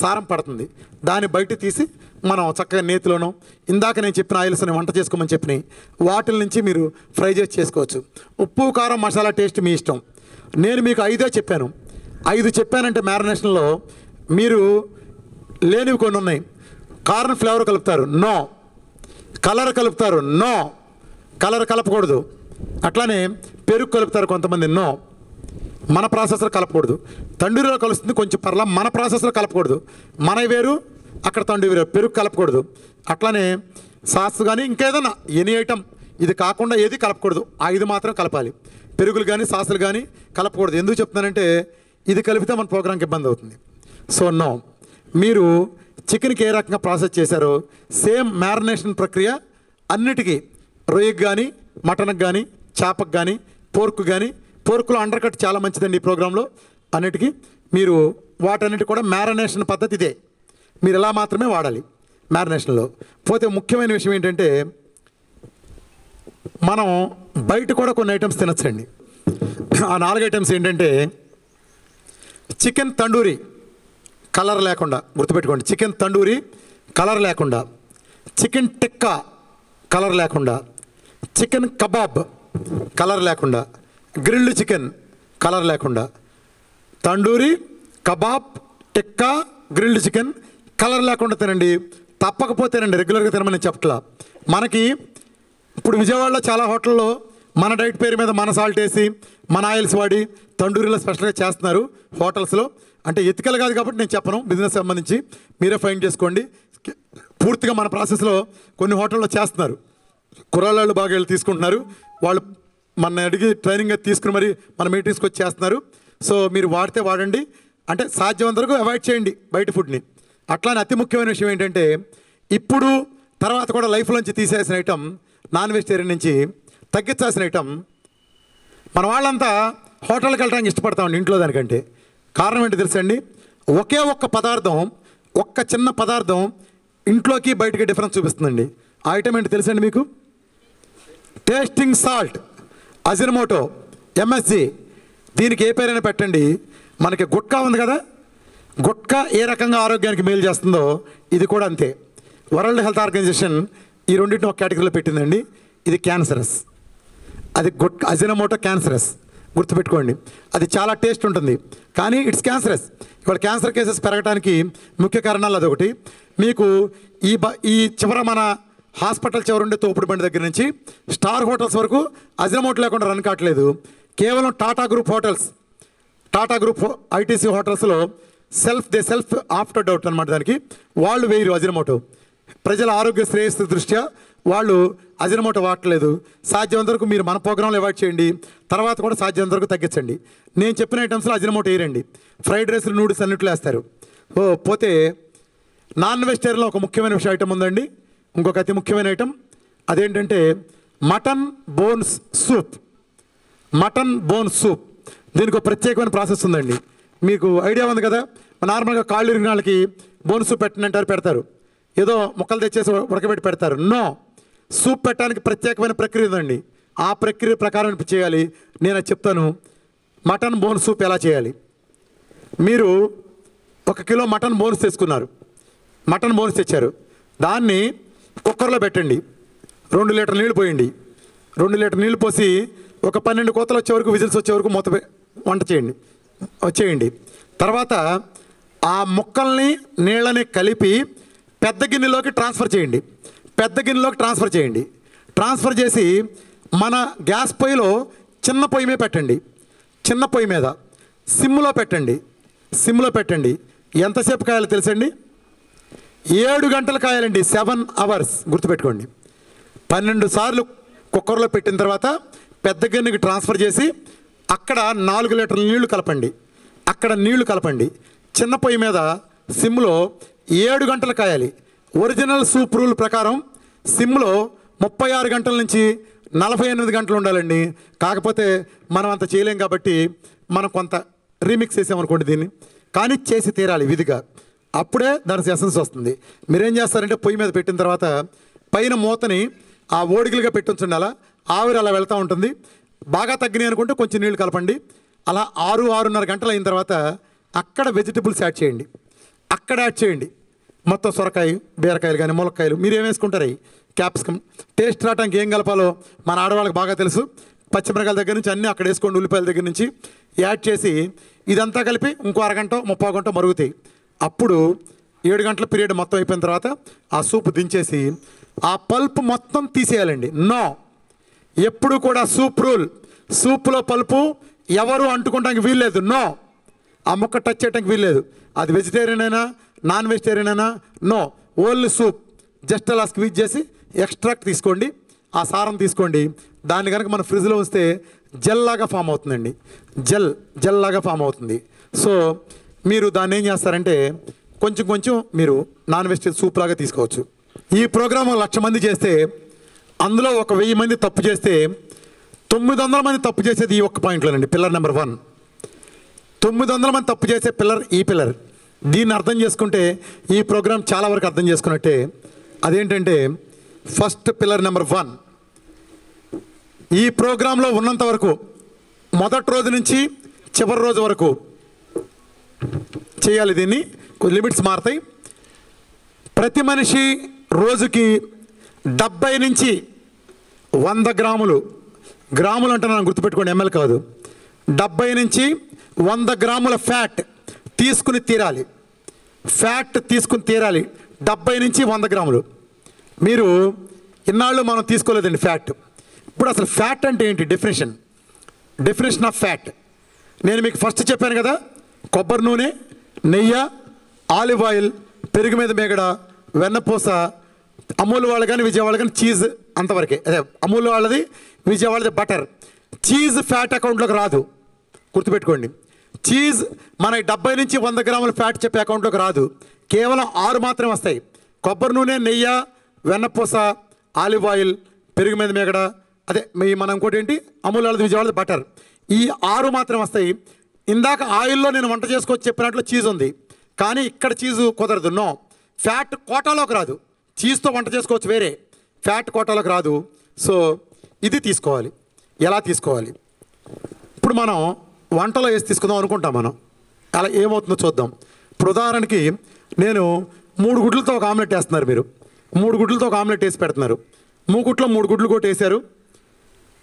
సారం పడుతుంది. దాన్ని బయట తీసి మనం చక్కగా నేతిలోనో ఇందాక నేను చెప్పిన ఆయిల్స్ని వంట చేసుకోమని చెప్పిన వాటిల నుంచి మీరు ఫ్రై చేసి చేసుకోవచ్చు. ఉప్పు, కారం, మసాలా టేస్ట్ మీ ఇష్టం. నేను మీకు 5 చెప్పాను. 5 చెప్పానంటే మ్యారినేషన్లో మీరు లేనివి కొన్ని ఉన్నాయి. కార్న్ ఫ్లేవర్ కలుపుతారు. నో. కలర్ కలుపుతారు, నో. కలర్ కలపకూడదు. అట్లానే పెరుగు కలుపుతారు కొంతమంది, నో. మన ప్రాసెస్లో కలపకూడదు. తండూరిలో కలుస్తుంది కొంచెం పర్లా, మన ప్రాసెస్లో కలపకూడదు. మన వేరు, అక్కడ తండూరి వేరు. పెరుగు కలపకూడదు. అట్లానే సాస్ కానీ ఇంకేదన్నా ఎనీ ఐటమ్ ఇది కాకుండా ఏది కలపకూడదు. ఆ ఇది మాత్రం కలపాలి. పెరుగులు కానీ సాసులు కానీ కలపకూడదు. ఎందుకు చెప్తున్నానంటే ఇది కలిపితే మన ప్రోగ్రాంకి ఇబ్బంది అవుతుంది. So no. మీరు చికెన్కి ఏ రకంగా ప్రాసెస్ చేశారో సేమ్ మ్యారినేషన్ ప్రక్రియ అన్నిటికీ, రొయ్యకు కానీ, మటన్కి కానీ, చేపకు కానీ, పోర్కు కానీ, పోర్కులో అండర్ కట్ చాలా మంచిదండి ఈ ప్రోగ్రాంలో. అన్నిటికీ మీరు వాటన్నిటి కూడా మ్యారినేషన్ పద్ధతి ఇదే. మీరు ఇలా మాత్రమే వాడాలి మ్యారినేషన్లో. పోతే ముఖ్యమైన విషయం ఏంటంటే మనం బయట కూడా కొన్ని ఐటమ్స్ తినచ్చండి. ఆ 4 ఐటమ్స్ ఏంటంటే చికెన్ తండూరి కలర్ లేకుండా, గుర్తుపెట్టుకోండి, చికెన్ తండూరి కలర్ లేకుండా, చికెన్ టిక్కా కలర్ లేకుండా, చికెన్ కబాబ్ కలర్ లేకుండా, గ్రిల్డ్ చికెన్ కలర్ లేకుండా. Tandoori, kebab, tikka, grilled chicken colour లేకుండా తినండి. తప్పకపోతేనండి రెగ్యులర్గా తినమని చెప్పట్లా. మనకి ఇప్పుడు విజయవాడలో చాలా హోటల్లో మన డైట్ పేరు మీద మన సాల్ట్ వేసి మన ఆయిల్స్ వాడి తండూరిలో స్పెషల్గా చేస్తున్నారు హోటల్స్లో. అంటే ఎతికల్ కాదు కాబట్టి నేను చెప్పను, బిజినెస్ సంబంధించి మీరే ఫైండ్ చేసుకోండి. పూర్తిగా మన ప్రాసెస్లో కొన్ని హోటల్లో చేస్తున్నారు. కుర్రాళ్ళు బాగా వెళ్ళి తీసుకుంటున్నారు. వాళ్ళు మన అడిగి ట్రైనింగ్ తీసుకుని మరి మన మీటింగ్స్కి వచ్చి చేస్తున్నారు. సో మీరు వాడితే వాడండి. అంటే సాధ్యమంత వరకు అవాయిడ్ చేయండి బయట ఫుడ్ని. అట్లానే అతి ముఖ్యమైన విషయం ఏంటంటే ఇప్పుడు తర్వాత కూడా లైఫ్లోంచి తీసేసిన ఐటమ్, నాన్ వెజిటేరియన్ నుంచి తగ్గించాల్సిన ఐటమ్. మన వాళ్ళంతా హోటల్కి వెళ్ళడానికి ఇష్టపడతామండి ఇంట్లో దానికంటే. కారణం ఏంటి తెలుసండి? ఒకే ఒక్క పదార్థం, ఒక్క చిన్న పదార్థం ఇంట్లోకి బయటికి డిఫరెన్స్ చూపిస్తుందండి. ఆ ఐటమ్ ఏంటి తెలుసండి మీకు? Tasting salt, Ajinomoto, MSG. దీనికి ఏ పేరైనా పెట్టండి. మనకి గుట్కా ఉంది కదా, గుట్కా ఏ రకంగా ఆరోగ్యానికి మేలు చేస్తుందో ఇది కూడా అంతే. వరల్డ్ హెల్త్ ఆర్గనైజేషన్ ఈ రెండింటిని ఒక కేటగిరీలో పెట్టిందండి. ఇది క్యాన్సరస్, అది అజినమోటో క్యాన్సరస్, గుర్తుపెట్టుకోండి. అది చాలా టేస్ట్ ఉంటుంది కానీ ఇట్స్ క్యాన్సరస్. ఇవాళ క్యాన్సర్ కేసెస్ పెరగడానికి ముఖ్య కారణాలు అదొకటి. మీకు ఈ చివర మన హాస్పిటల్ చివరుండే తోపుడు బండి దగ్గర నుంచి స్టార్ హోటల్స్ వరకు అజినమోటో లేకుండా రన్ కావట్లేదు. కేవలం టాటా గ్రూప్ ఐటీసీ హోటల్స్లో సెల్ఫ్ ఆఫ్టర్ డౌట్ అనమాట. దానికి వాళ్ళు వేయరు అజినమోటో. ప్రజల ఆరోగ్య శ్రేయస్సు దృష్ట్యా వాళ్ళు అజినమోటో వాడట్లేదు. సాధ్యమంత వరకు మీరు మన ప్రోగ్రాంలో అవాయిడ్ చేయండి. తర్వాత కూడా సాధ్యమంత వరకు తగ్గించండి. నేను చెప్పిన ఐటమ్స్లో అజినమోటో వేయరండి. ఫ్రైడ్ రైస్లు, నూడిల్స్ అన్నిట్లో వేస్తారు. పోతే నాన్ వెజిటేరియన్లో ఒక ముఖ్యమైన విషయం ఐటమ్ ఉందండి. ఇంకొక అతి ముఖ్యమైన ఐటమ్ అదేంటంటే mutton bones soup. Mutton bone soup, దీనికి ఒక ప్రత్యేకమైన ప్రాసెస్ ఉందండి. మీకు ఐడియా ఉంది కదా, నార్మల్గా కాళ్ళు ఇరిగిన వాళ్ళకి బోన్ సూప్ పెట్టినంటారు, పెడతారు. ఏదో ముక్కలు తెచ్చేసి ఉడకబెట్టి పెడతారు. నో, సూప్ పెట్టడానికి ప్రత్యేకమైన ప్రక్రియ ఉందండి. ఆ ప్రక్రియ ప్రకారం చేయాలి. నేను అది చెప్తాను. మటన్ బోన్ సూప్ ఎలా చేయాలి? మీరు 1 కిలో మటన్ బోన్స్ తెచ్చుకున్నారు. మటన్ బోన్స్ తెచ్చారు, దాన్ని కుక్కర్లో పెట్టండి. 2 లీటర్ నీళ్ళు పోయండి. 2 లీటర్ నీళ్ళు పోసి ఒక 12 కోతలు వచ్చే వరకు, విజిల్స్ వచ్చే వరకు వంట చేయండి. తర్వాత ఆ ముక్కల్ని నీళ్ళని కలిపి పెద్ద గిన్నెలోకి ట్రాన్స్ఫర్ చేయండి. ట్రాన్స్ఫర్ చేసి మన గ్యాస్ పొయ్యిలో చిన్న పొయ్యి మీద పెట్టండి. చిన్న పొయ్యి మీద సిమ్లో పెట్టండి. ఎంతసేపు కాయాలో తెలుసండి? 7 గంటలు కాయాలండి. 7 అవర్స్, గుర్తుపెట్టుకోండి. 12 సార్లు కుక్కర్లో పెట్టిన తర్వాత పెద్ద గిన్నెకి ట్రాన్స్ఫర్ చేసి అక్కడ 4 లీటర్ల నీళ్లు కలపండి. చిన్న పొయ్యి మీద సిమ్లో 7 గంటలు కాయాలి. ఒరిజినల్ సూప్ రూల్ ప్రకారం సిమ్లో 36 గంటల నుంచి 48 గంటలు ఉండాలండి. కాకపోతే మనం అంత చేయలేం కాబట్టి మనం కొంత రీమిక్స్ చేసామనుకోండి దీన్ని, కానీ చేసి తీరాలి విధిగా. అప్పుడే దాని ఎసెన్స్ వస్తుంది. మీరేం చేస్తారంటే పొయ్యి మీద పెట్టిన తర్వాత పైన మూతని ఆ ఓడిగిలుగా పెట్టించండి. అలా ఆవిరి అలా వెళ్తూ ఉంటుంది. బాగా తగ్గినాయి అనుకుంటే కొంచెం నీళ్ళు కలపండి. అలా 6-6:30 గంటలు అయిన తర్వాత అక్కడ వెజిటబుల్స్ యాడ్ చేయండి. మొత్తం సొరకాయ, బీరకాయలు కానీ, ములక్కాయలు మీరు ఏం వేసుకుంటారు, క్యాప్సికమ్. టేస్ట్ రావడానికి ఏం కలపాలో మన ఆడవాళ్ళకి బాగా తెలుసు. పచ్చిమిరకాయల దగ్గర నుంచి అన్నీ అక్కడ వేసుకోండి. ఉల్లిపాయల దగ్గర నుంచి యాడ్ చేసి ఇదంతా కలిపి ఇంకో 1 గంట 30 గంట మరుగుతాయి. అప్పుడు 7 గంటల పీరియడ్ మొత్తం అయిపోయిన తర్వాత ఆ సూప్ దించేసి ఆ పల్ప్ మొత్తం తీసేయాలండి. నో, ఎప్పుడు కూడా సూప్ రూల్, సూప్లో పల్పు ఎవరు అంటుకోవడానికి వీల్లేదు. నో, ఆ ముక్క టచ్ చేయడానికి వీల్లేదు. అది వెజిటేరియన్ అయినా నాన్ వెజిటేరియన్ అయినా నో, ఓన్లీ సూప్. జస్ట్ అలా స్క్వీజ్ చేసి ఎక్స్ట్రాక్ట్ తీసుకోండి, ఆ సారం తీసుకోండి. దాన్ని కనుక మన ఫ్రిడ్జ్లో ఉంచితే జెల్ లాగా ఫామ్ అవుతుందండి. జెల్ లాగా ఫామ్ అవుతుంది. సో మీరు దాన్ని ఏం చేస్తారంటే కొంచెం కొంచెం మీరు నాన్ వెజిటేరియన్ సూప్ లాగా తీసుకోవచ్చు. ఈ ప్రోగ్రామ్ 1,00,000 మంది చేస్తే అందులో 1,000 మంది తప్పు చేస్తే 900 మంది తప్పు చేసేది ఈ ఒక్క పాయింట్లోనండి. Pillar number 1. 900 మంది తప్పు చేసే పిల్లర్ ఈ పిల్లర్. దీన్ని అర్థం చేసుకుంటే ఈ ప్రోగ్రాం చాలా వరకు అర్థం చేసుకున్నట్టే. అదేంటంటే ఫస్ట్ పిల్లర్ నెంబర్ 1, ఈ ప్రోగ్రాంలో ఉన్నంత వరకు మొదటి రోజు నుంచి చివరి రోజు వరకు చేయాలి. దీన్ని లిమిట్స్ మారుతాయి. ప్రతి మనిషి రోజుకి 70 నుంచి 100 గ్రాములు, గ్రాములు అంటే నన్ను గుర్తుపెట్టుకోండి, ఎంఎల్ కాదు, 70 నుంచి 100 గ్రాముల ఫ్యాట్ తీసుకుని తీరాలి. ఫ్యాట్ తీసుకుని తీరాలి 70 నుంచి 100 గ్రాములు. మీరు ఇన్నాళ్ళు మనం తీసుకోలేదండి ఫ్యాట్. ఇప్పుడు అసలు ఫ్యాట్ అంటే ఏంటి? డెఫినేషన్ ఆఫ్ ఫ్యాట్ నేను మీకు ఫస్ట్ చెప్పాను కదా. కొబ్బరి నూనె, నెయ్యి, ఆలివ్ ఆయిల్, పెరుగు మీద మేగడ, వెన్నపూస, అమూల్ వాళ్ళు కానీ విజయవాడ కానీ చీజ్, అంతవరకే. అదే అమూల్ వాళ్ళది, విజయవాడది బటర్. చీజ్ ఫ్యాట్ అకౌంట్లోకి రాదు, గుర్తుపెట్టుకోండి. చీజ్ మన 70 నుంచి 100 గ్రాముల ఫ్యాట్ చెప్పే అకౌంట్లోకి రాదు. కేవలం 6 మాత్రమే వస్తాయి. కొబ్బరి నూనె, నెయ్యి, వెన్నపూస, ఆలివ్ ఆయిల్, పెరుగు మీద మేగడ, అదే మనం ఇంకోటి ఏంటి, అమూల్ వాళ్ళది విజయవాడది బటర్. ఈ 6 మాత్రం వస్తాయి. ఇందాక ఆయిల్లో నేను వంట చేసుకోవచ్చు చెప్పినట్లు చీజ్ ఉంది, కానీ ఇక్కడ చీజు కుదరదు. నో, ఫ్యాట్ కోటాలోకి రాదు. చీజ్తో వంట చేసుకోవచ్చు వేరే, ఫ్యాట్ కోటాలోకి రాదు. సో ఇది తీసుకోవాలి. ఎలా తీసుకోవాలి? ఇప్పుడు మనం వంటలో వేసి తీసుకుందాం అనుకుంటాం. మనం అలా ఏమవుతుందో చూద్దాం. ఇప్పుడు ఉదాహరణకి నేను 3 గుడ్లతో ఒక ఆమ్లెట్ వేస్తున్నారు. మీరు 3 గుడ్లతో ఒక ఆమ్లెట్ వేసి పెడుతున్నారు. 3 గుడ్లు 3 గుడ్లు కొట్టి వేసారు.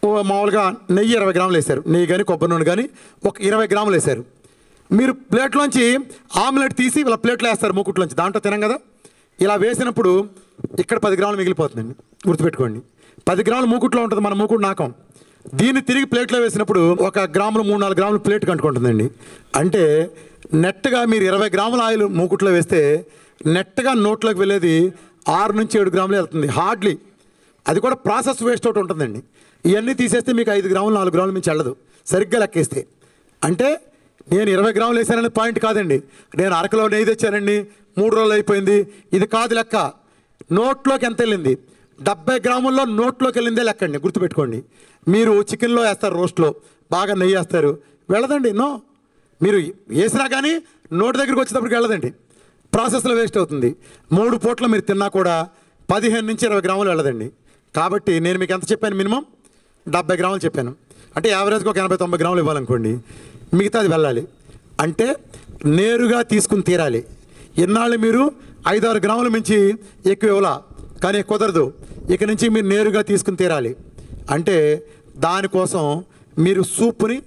మామూలుగా నెయ్యి 20 గ్రాములు వేశారు. నెయ్యి కానీ కొబ్బరి నూనె కానీ ఒక 20 గ్రాములు వేశారు. మీరు ప్లేట్లోంచి ఆమ్లెట్ తీసి ఇలా ప్లేట్లో వేస్తారు. 3 గుడ్లోంచి దాంట్లో తినం కదా. ఇలా వేసినప్పుడు ఇక్కడ 10 గ్రాములు మిగిలిపోతుందండి, గుర్తుపెట్టుకోండి. 10 గ్రాములు 3 గుడ్లో ఉంటుంది, మన 3 గుడ్లు నాకం. దీన్ని తిరిగి ప్లేట్లో వేసినప్పుడు 1 గ్రాములు 3-4 గ్రాములు ప్లేట్కి అంటుకుంటుందండి. అంటే నెట్గా మీరు 20 గ్రాముల ఆయిల్ 3 గుడ్లో వేస్తే నెట్గా నోట్లోకి వెళ్ళేది 6 నుంచి 7 గ్రాములు వెళ్తుంది హార్డ్లీ. అది కూడా ప్రాసెస్ వేస్ట్ అవుట్ ఉంటుందండి. ఇవన్నీ తీసేస్తే మీకు 5 గ్రాములు 4 గ్రాముల నుంచి వెళ్ళదు సరిగ్గా లెక్కేస్తే. అంటే నేను 20 గ్రాములు వేసాననే పాయింట్ కాదండి. నేను అరకిలో నెయ్యి తెచ్చానండి, 3 రోజులు అయిపోయింది, ఇది కాదు లెక్క. నోట్లోకి ఎంత వెళ్ళింది? 70 గ్రాముల్లో నోట్లోకి వెళ్ళిందే లెక్కండి, గుర్తుపెట్టుకోండి. మీరు చికెన్లో వేస్తారు, రోస్ట్లో బాగా నెయ్యి వేస్తారు, వెళ్ళదండి. నో, మీరు వేసినా కానీ నోటి దగ్గరికి వచ్చేటప్పటికి వెళ్ళదండి, ప్రాసెస్లో వేస్ట్ అవుతుంది. 3 పూట్ల మీరు తిన్నా కూడా 15 నుంచి 20 గ్రాములు వెళ్ళదండి. కాబట్టి నేను మీకు ఎంత చెప్పాను? మినిమం 70 గ్రాములు చెప్పాను. అంటే యావరేజ్గా ఒక 80-90 గ్రాములు ఇవ్వాలనుకోండి, మిగతాది వెళ్ళాలి. అంటే నేరుగా తీసుకుని తీరాలి. ఇన్నాళ్ళు మీరు 5-6 గ్రాముల మించి ఎక్కువ ఇవ్వాలా, కానీ కుదరదు. ఇక నుంచి మీరు నేరుగా తీసుకుని తీరాలి. అంటే దానికోసం మీరు సూప్ని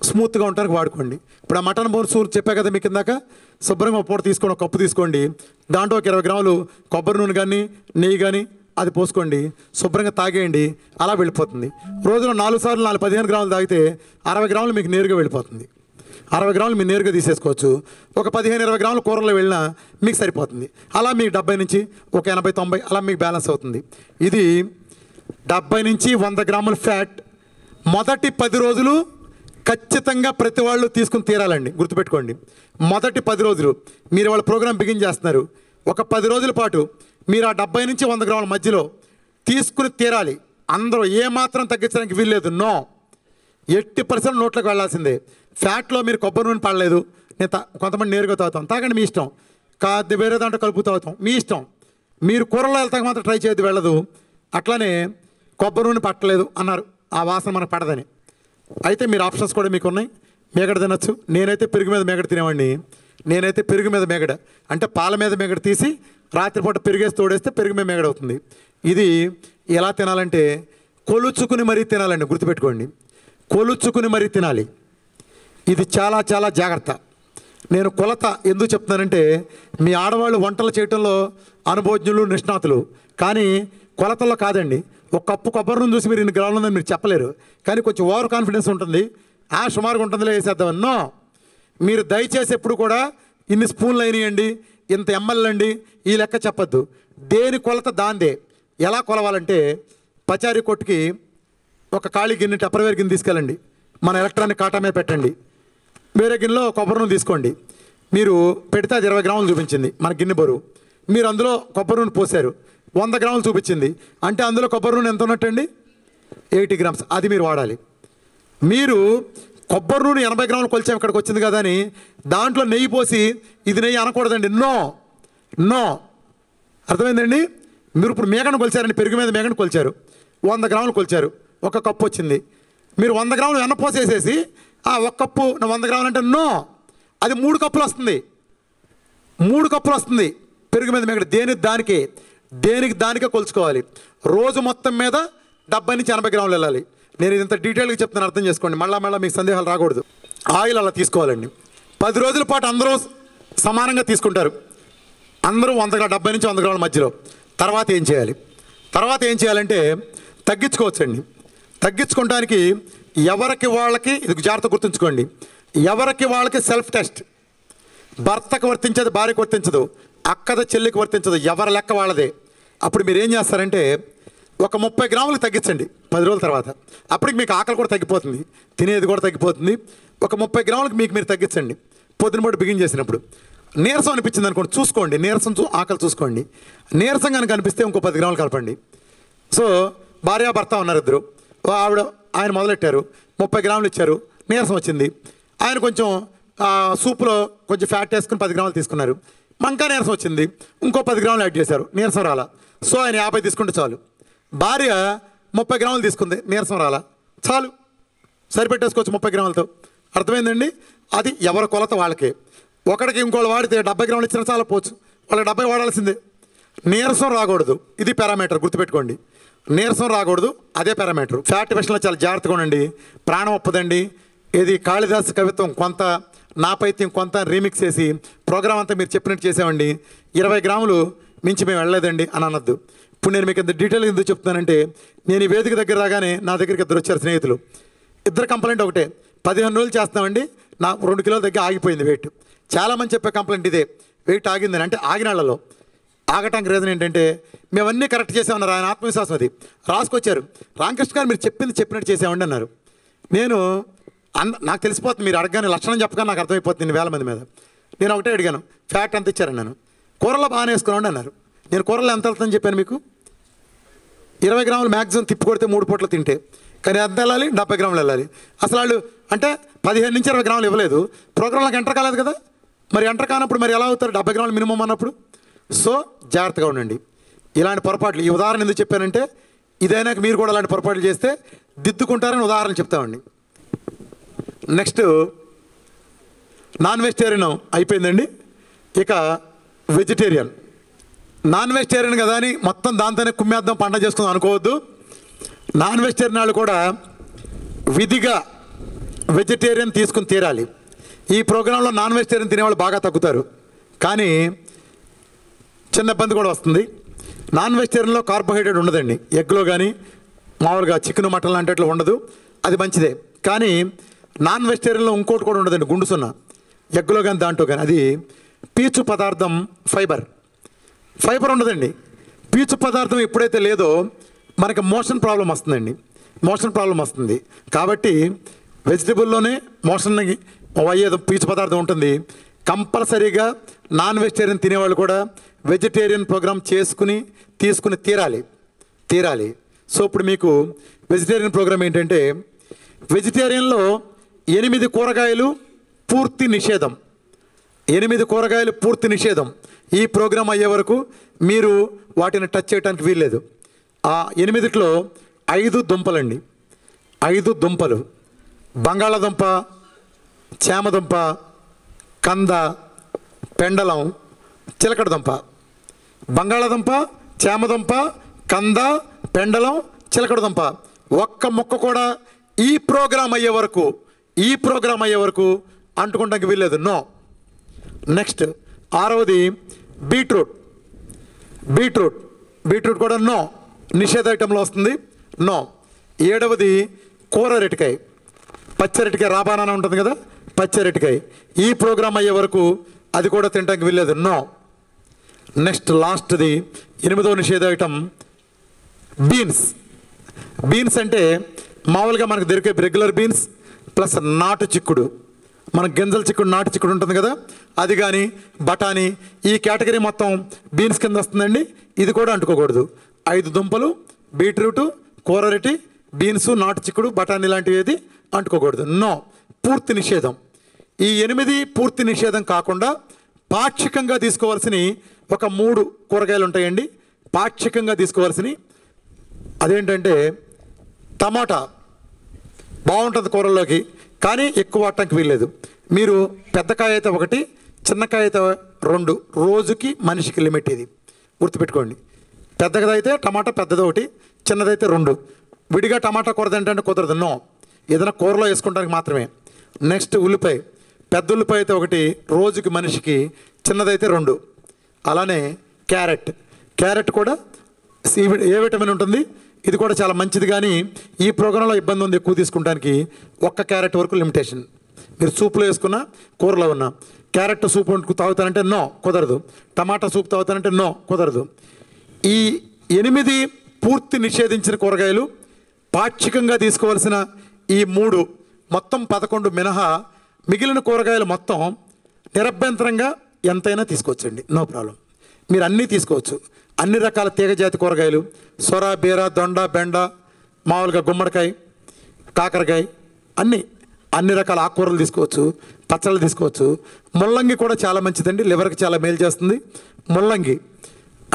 స్మూత్గా ఉండడానికి వాడుకోండి. ఇప్పుడు ఆ మటన్ బోన్ సూప్ చెప్పా కదా మీకు ఇందాక, శుభ్రంగా పూట తీసుకోండి, ఒక కప్పు తీసుకోండి, దాంట్లో ఒక 20 గ్రాములు కొబ్బరి నూనె కానీ నెయ్యి కానీ అది పోసుకోండి, శుభ్రంగా తాగేయండి, అలా వెళ్ళిపోతుంది. రోజులో 4 సార్లు 15 గ్రాములు తాగితే 60 గ్రాములు మీకు నేరుగా వెళ్ళిపోతుంది. 60 గ్రాములు మీరు నేరుగా తీసేసుకోవచ్చు. ఒక 15-20 గ్రాములు కూరలో వెళ్ళినా మీకు సరిపోతుంది. అలా మీకు 70 నుంచి ఒక 80-90 అలా మీకు బ్యాలెన్స్ అవుతుంది. ఇది 70 నుంచి 100 గ్రాముల ఫ్యాట్ మొదటి 10 రోజులు ఖచ్చితంగా ప్రతి వాళ్ళు తీసుకుని తీరాలండి, గుర్తుపెట్టుకోండి. మొదటి 10 రోజులు మీరు వాళ్ళ ప్రోగ్రాం బిగిన్ చేస్తున్నారు. ఒక 10 రోజుల పాటు మీరు ఆ 70 నుంచి 100 గ్రాముల మధ్యలో తీసుకుని తీరాలి. అందరూ ఏమాత్రం తగ్గించడానికి వీల్లేదు. నో, 80% నోట్లోకి వెళ్ళాల్సిందే. ఫ్యాట్లో మీరు కొబ్బరి నూనె పడలేదు, నేను కొంతమంది నేరుగా తాగుతాం, తాగండి మీ ఇష్టం. కాదు వేరే దాంట్లో కలుపు తాగుతాం, మీ ఇష్టం. మీరు కూరలో వెళ్తాక మాత్రం ట్రై చేయదు, వెళ్ళదు. అట్లానే కొబ్బరి నూనె పట్టలేదు అన్నారు, ఆ వాసన మనకు పడదని. అయితే మీరు ఆప్షన్స్ కూడా మీకు ఉన్నాయి. మేగడ తినచ్చు. నేనైతే పెరుగు మీద మేగడ తినేవాడిని. నేనైతే పెరుగు మీద మేగడ అంటే పాల మీద మేగడ తీసి రాత్రిపూట పెరిగేసి తోడేస్తే పెరుగు మీద మేగడ అవుతుంది. ఇది ఎలా తినాలంటే కొలుచుకుని మరీ తినాలండి, గుర్తుపెట్టుకోండి. కొలుచుకుని మరీ తినాలి. ఇది చాలా చాలా జాగ్రత్త. నేను కొలత ఎందుకు చెప్తున్నానంటే మీ ఆడవాళ్ళు వంటలు చేయటంలో అనుభవజ్ఞులు, నిష్ణాతులు. కానీ కొలతల్లో కాదండి. ఒక కప్పు కొబ్బరి నూనె చూసి మీరు ఇన్ని గ్రాములు ఉందని మీరు చెప్పలేరు. కానీ కొంచెం ఓవర్ కాన్ఫిడెన్స్ ఉంటుంది, సుమారుగా ఉంటుందిలే వేసేద్దామని. నో, మీరు దయచేసి ఎప్పుడు కూడా ఇన్ని స్పూన్లు అయినాయండి, ఇంత ఎంఎల్ అండి, ఈ లెక్క చెప్పద్దు. దేని కొలత దాందే. ఎలా కొలవాలంటే పచారీ కొట్టుకి ఒక ఖాళీ గిన్నె, టప్పర్వేర్ గిన్నె తీసుకెళ్ళండి, మన ఎలక్ట్రానిక్ కాటా మీద పెట్టండి. వేరే గిన్నెలో కొబ్బరి నూనె తీసుకోండి. మీరు పెడితే అది 20 గ్రాములు చూపించింది మన గిన్నె బరువు. మీరు అందులో కొబ్బరి నూనె పోసారు, 100 గ్రాములు చూపించింది. అంటే అందులో కొబ్బరి నూనె ఎంత ఉన్నట్టండి? 80 గ్రామ్స్. అది మీరు వాడాలి. మీరు కొబ్బరి నూనె 80 గ్రాములు కొలిచాం ఇక్కడికి వచ్చింది కదా అని దాంట్లో నెయ్యి పోసి ఇది నెయ్యి అనకూడదండి. నో నో, అర్థమైందండి? మీరు ఇప్పుడు మేగను కొలిచారండి, పెరుగు మీద మేగను కొలిచారు, 100 గ్రాములు కొలిచారు, ఒక కప్పు వచ్చింది. మీరు 100 గ్రాములు వెన్న పోసేసేసి ఒక కప్పు 100 గ్రాములు అంటే నో, అది 3 కప్పులు వస్తుంది. 3 కప్పులు వస్తుంది పెరుగు మీద మేగడ. దేనికి దానికే కొలుచుకోవాలి. రోజు మొత్తం మీద 70 నుంచి 80 గ్రాములు వెళ్ళాలి. నేను ఇంత డీటెయిల్గా చెప్తాను, అర్థం చేసుకోండి. మళ్ళా మీకు సందేహాలు రాకూడదు. ఆయిల్ అలా తీసుకోవాలండి. 10 రోజుల పాటు అందరూ సమానంగా తీసుకుంటారు. అందరూ 70 నుంచి 100 గ్రాముల మధ్యలో. తర్వాత ఏం చేయాలంటే తగ్గించుకోవచ్చండి. తగ్గించుకోవడానికి ఎవరికి వాళ్ళకి, ఇది జాగ్రత్త గుర్తుంచుకోండి, ఎవరికి వాళ్ళకి సెల్ఫ్ టెస్ట్. భర్తకు వర్తించదు, భార్యకు వర్తించదు, అక్కద చెల్లికి వర్తించదు, ఎవరి లెక్క వాళ్ళదే. అప్పుడు మీరు ఏం చేస్తారంటే ఒక 30 గ్రాములకు తగ్గించండి 10 రోజుల తర్వాత. అప్పటికి మీకు ఆకలి కూడా తగ్గిపోతుంది, తినేది కూడా తగ్గిపోతుంది. ఒక 30 గ్రాములకు మీరు తగ్గించండి. పొద్దున పూట బిగిన్ చేసినప్పుడు నీరసం అనిపించింది అనుకోండి, చూసుకోండి, నీరసం ఆకలి చూసుకోండి. నీరసం కనుక అనిపిస్తే ఇంకో 10 గ్రాములు కలపండి. సో భార్యాభర్త ఉన్నారు ఇద్దరు. ఆయన మొదలెట్టారు, 30 గ్రాములు ఇచ్చారు, నీరసం వచ్చింది. ఆయన కొంచెం సూపులో కొంచెం ఫ్యాట్ వేసుకుని 10 గ్రాములు తీసుకున్నారు. మంకా నీరసం వచ్చింది, ఇంకో 10 గ్రాములు యాడ్ చేశారు, నీరసం రాలా. సో ఆయన 50 తీసుకుంటే చాలు. భార్య 30 గ్రాములు తీసుకుంది, నీరసం రాలా, చాలు, సరిపెట్టేసుకోవచ్చు 30 గ్రాములతో. అర్థమైందండి? అది ఎవరి కొలత వాళ్ళకే. ఒకటికి ఇంకోళ్ళు వాడితే 70 గ్రాములు ఇచ్చినా చాలా పోవచ్చు, వాళ్ళకి 70 వాడాల్సిందే. నీరసం రాకూడదు, ఇది పారామీటర్, గుర్తుపెట్టుకోండి. నీరసం రాకూడదు, అదే పారామీటర్. ఫ్యాట్ విషయంలో చాలా జాగ్రత్తగా ఉండండి. ప్రాణం ఒప్పదండి. ఇది కాళిదాసు కవిత్వం కొంత, నా పైత్యం కొంత రీమిక్స్ చేసి ప్రోగ్రామ్ అంతా మీరు చెప్పినట్టు చేసామండి. 20 గ్రాములు మించి మేము వెళ్ళలేదండి అని అనొద్దు. ఇప్పుడు నేను మీకు ఇంత డీటెయిల్గా ఎందుకు చెప్తున్నానంటే, నేను ఈ వేదిక దగ్గర రాగానే నా దగ్గరికి 2 వచ్చారు స్నేహితులు. ఇద్దరు కంప్లైంట్ ఒకటే, 15 రోజులు చేస్తామండి, నా 2 కిలోల దగ్గర ఆగిపోయింది వెయిట్. చాలామంది చెప్పే కంప్లైంట్ ఇదే, వెయిట్ ఆగిందని. అంటే ఆగినాళ్లలో ఆగటానికి రీజన్ ఏంటంటే మేమన్నీ కరెక్ట్ చేసామన్నారు. ఆయన ఆత్మవిశ్వాసం అది రాసుకొచ్చారు. రామకృష్ణ గారు మీరు చెప్పినట్టు చేసామండి అన్నారు. నాకు తెలిసిపోతుంది, మీరు అడగగానే లక్షణం చెప్పగానే నాకు అర్థమైపోతుంది ఇన్ని వేల మంది మీద. నేను ఒకటే అడిగాను, ఫ్యాట్ ఎంత ఇచ్చారండి నేను. కూరలో బాగానే వేసుకున్నాండి అన్నారు. నేను కూరలో ఎంత వెళ్తుందని చెప్పాను మీకు? 20 గ్రాములు మ్యాక్సిమం తిప్పి కొడితే 3 పూటలు తింటే. కానీ ఎంత వెళ్ళాలి? 70 గ్రాములు వెళ్ళాలి. అసలు వాళ్ళు అంటే 15 నుంచి 20 గ్రాములు ఇవ్వలేదు. ప్రోగ్రాంలోకి ఎంటర్ కాలేదు కదా, మరి ఎంటర్ కానప్పుడు మరి ఎలా అవుతారు 70 గ్రాములు మినిమం అన్నప్పుడు? సో జాగ్రత్తగా ఉండండి. ఇలాంటి పొరపాట్లు, ఈ ఉదాహరణ ఎందుకు చెప్పానంటే ఇదైనాక మీరు కూడా అలాంటి పొరపాట్లు చేస్తే దిద్దుకుంటారని ఉదాహరణ చెప్తామండి. నెక్స్ట్ నాన్ వెజిటేరియన్ అయిపోయిందండి. ఇక వెజిటేరియన్. నాన్ వెజిటేరియన్ కదా అని మొత్తం దాంతోనే కుమ్మేద్దాం పండగ చేసుకుందాం అనుకోవద్దు. నాన్ వెజిటేరియన్ వాళ్ళు కూడా విధిగా వెజిటేరియన్ తీసుకుని తీరాలి. ఈ ప్రోగ్రాంలో నాన్ వెజిటేరియన్ తినేవాళ్ళు బాగా తగ్గుతారు. కానీ చిన్న ఇబ్బంది కూడా వస్తుంది. నాన్ వెజిటేరియన్లో కార్బోహైడ్రేట్ ఉండదండి. ఎగ్లో కానీ మామూలుగా చికెన్ మటన్ లాంటి ఉండదు, అది మంచిదే. కానీ నాన్ వెజిటేరియన్లో ఇంకోటి కూడా ఉండదండి, గుండు సున్నా. ఎగ్లో కానీ దాంట్లో కానీ అది పీచు పదార్థం, ఫైబర్ ఉండదండి. పీచు పదార్థం ఎప్పుడైతే లేదో మనకి మోషన్ ప్రాబ్లం వస్తుంది. కాబట్టి వెజిటబుల్లోనే మోషన్ అయ్యేది పీచు పదార్థం ఉంటుంది. కంపల్సరీగా నాన్ వెజిటేరియన్ తినేవాళ్ళు కూడా వెజిటేరియన్ ప్రోగ్రామ్ తీసుకుని తీరాలి. సో ఇప్పుడు మీకు వెజిటేరియన్ ప్రోగ్రామ్ ఏంటంటే, వెజిటేరియన్లో 8 కూరగాయలు పూర్తి నిషేధం. 8 కూరగాయలు పూర్తి నిషేధం. ఈ ప్రోగ్రాం అయ్యే వరకు మీరు వాటిని టచ్ చేయడానికి వీల్లేదు. ఆ 8లో 5 దుంపలండి. 5 దుంపలు: బంగాళాదుంప, చామదుంప, కంద, పెండలం, చిలకడదుంప. బంగాళాదుంప, చామదుంప, కంద, పెండలం, చిలకడదుంప. ఒక్క ముక్క కూడా ఈ ప్రోగ్రాం అయ్యే వరకు అంటుకోవడానికి వీల్లేదు. నో. నెక్స్ట్ 6వది బీట్రూట్. బీట్రూట్ కూడా నో, నిషేధ ఐటెంలో వస్తుంది, నో. 7వది కూర అరటికాయ, పచ్చి అరటికాయ రాబానా ఉంటుంది కదా, పచ్చి అరటికాయ. ఈ ప్రోగ్రాం అయ్యే వరకు అది కూడా తినడానికి వీల్లేదు, నో. నెక్స్ట్ లాస్ట్ది 8వ నిషేధ ఐటమ్ బీన్స్ అంటే మామూలుగా మనకు దొరికే రెగ్యులర్ బీన్స్ ప్లస్ నాటు చిక్కుడు, మన గింజల చిక్కుడు, నాటు చిక్కుడు ఉంటుంది కదా, అది కానీ బఠానీ, ఈ కేటగిరీ మొత్తం బీన్స్ కింద వస్తుందండి. ఇది కూడా అంటుకోకూడదు. 5 దుంపలు, బీట్రూటు, కూరరెట్టి, బీన్స్, నాటు చిక్కుడు, బఠానీ లాంటివి ఏది అంటుకోకూడదు, నో. పూర్తి నిషేధం. ఈ 8 పూర్తి నిషేధం కాకుండా పాక్షికంగా తీసుకోవాల్సిన ఒక 3 కూరగాయలు ఉంటాయండి. పాక్షికంగా తీసుకోవాల్సినవి అదేంటంటే టమాటా బాగుంటుంది కూరల్లోకి, కానీ ఎక్కువ వాడటానికి వీల్లేదు. మీరు పెద్దకాయ అయితే 1, చిన్నకాయ అయితే 2 రోజుకి మనిషికి లిమిట్. ఇది గుర్తుపెట్టుకోండి. పెద్దదైతే టమాటా పెద్దది 1, చిన్నదైతే 2. విడిగా టమాటా కూర తింటే కుదరదు, నో. ఏదైనా కూరలో వేసుకుంటానికి మాత్రమే. నెక్స్ట్ ఉల్లిపాయ, పెద్ద ఉల్లిపాయ అయితే 1 రోజుకి మనిషికి, చిన్నదైతే 2. అలానే క్యారెట్ కూడా ఏ విటమిన్ ఉంటుంది, ఇది కూడా చాలా మంచిది. కానీ ఈ ప్రోగ్రాంలో ఇబ్బంది ఉంది ఎక్కువ తీసుకుంటానికి. 1 క్యారెట్ వరకు లిమిటేషన్. మీరు సూప్లో వేసుకున్నా, కూరలో ఉన్నా. క్యారెట్ సూప్ తాగుతానంటే నో, కుదరదు. టమాటా సూప్ తాగుతానంటే నో, కుదరదు. ఈ 8 పూర్తి నిషేధించిన కూరగాయలు, పాక్షికంగా తీసుకోవాల్సిన ఈ 3 మొత్తం 11 మినహా మిగిలిన కూరగాయలు మొత్తం నిరభ్యంతరంగా ఎంతైనా తీసుకోవచ్చండి, నో ప్రాబ్లం. మీరు అన్నీ తీసుకోవచ్చు. అన్ని రకాల తీగజాతి కూరగాయలు, సొర, బీర, దొండ, బెండ, మామూలుగా గుమ్మడికాయ, కాకరకాయ, అన్ని రకాల ఆకుకూరలు తీసుకోవచ్చు, పచ్చళ్ళు తీసుకోవచ్చు. ముల్లంగి కూడా చాలా మంచిదండి, లివర్కి చాలా మేలు చేస్తుంది. ముల్లంగి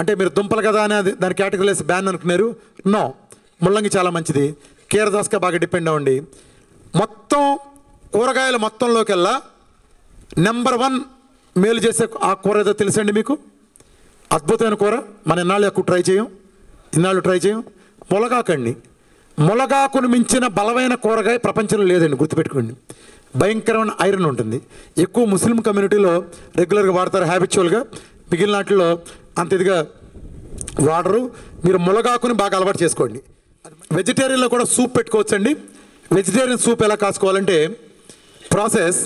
అంటే మీరు దుంపలు కదా అని దాని కేటగిరీ వేసి బ్యాన్ అనుకున్నారు, నో. ముల్లంగి చాలా మంచిది. కీరదోసకాయ బాగా డిపెండ్ అవ్వండి. మొత్తం కూరగాయల మొత్తంలోకెల్లా నెంబర్ 1 మేలు చేసే ఆ కూర ఏదో తెలుసండి మీకు? అద్భుతమైన కూర, మన ఇన్నాళ్ళు ట్రై చేయం, ములగాకండి. ములగాకును మించిన బలమైన కూరగాయ ప్రపంచంలో లేదండి, గుర్తుపెట్టుకోండి. భయంకరమైన ఐరన్ ఉంటుంది. ఎక్కువ ముస్లిం కమ్యూనిటీలో రెగ్యులర్గా వాడతారు హ్యాబిచువల్గా, మిగిలిన వాటిలో అంత ఇదిగా వాడరు. మీరు ములగాకుని బాగా అలవాటు చేసుకోండి. వెజిటేరియన్లో కూడా సూప్ పెట్టుకోవచ్చండి. వెజిటేరియన్ సూప్ ఎలా కాసుకోవాలంటే ప్రాసెస్,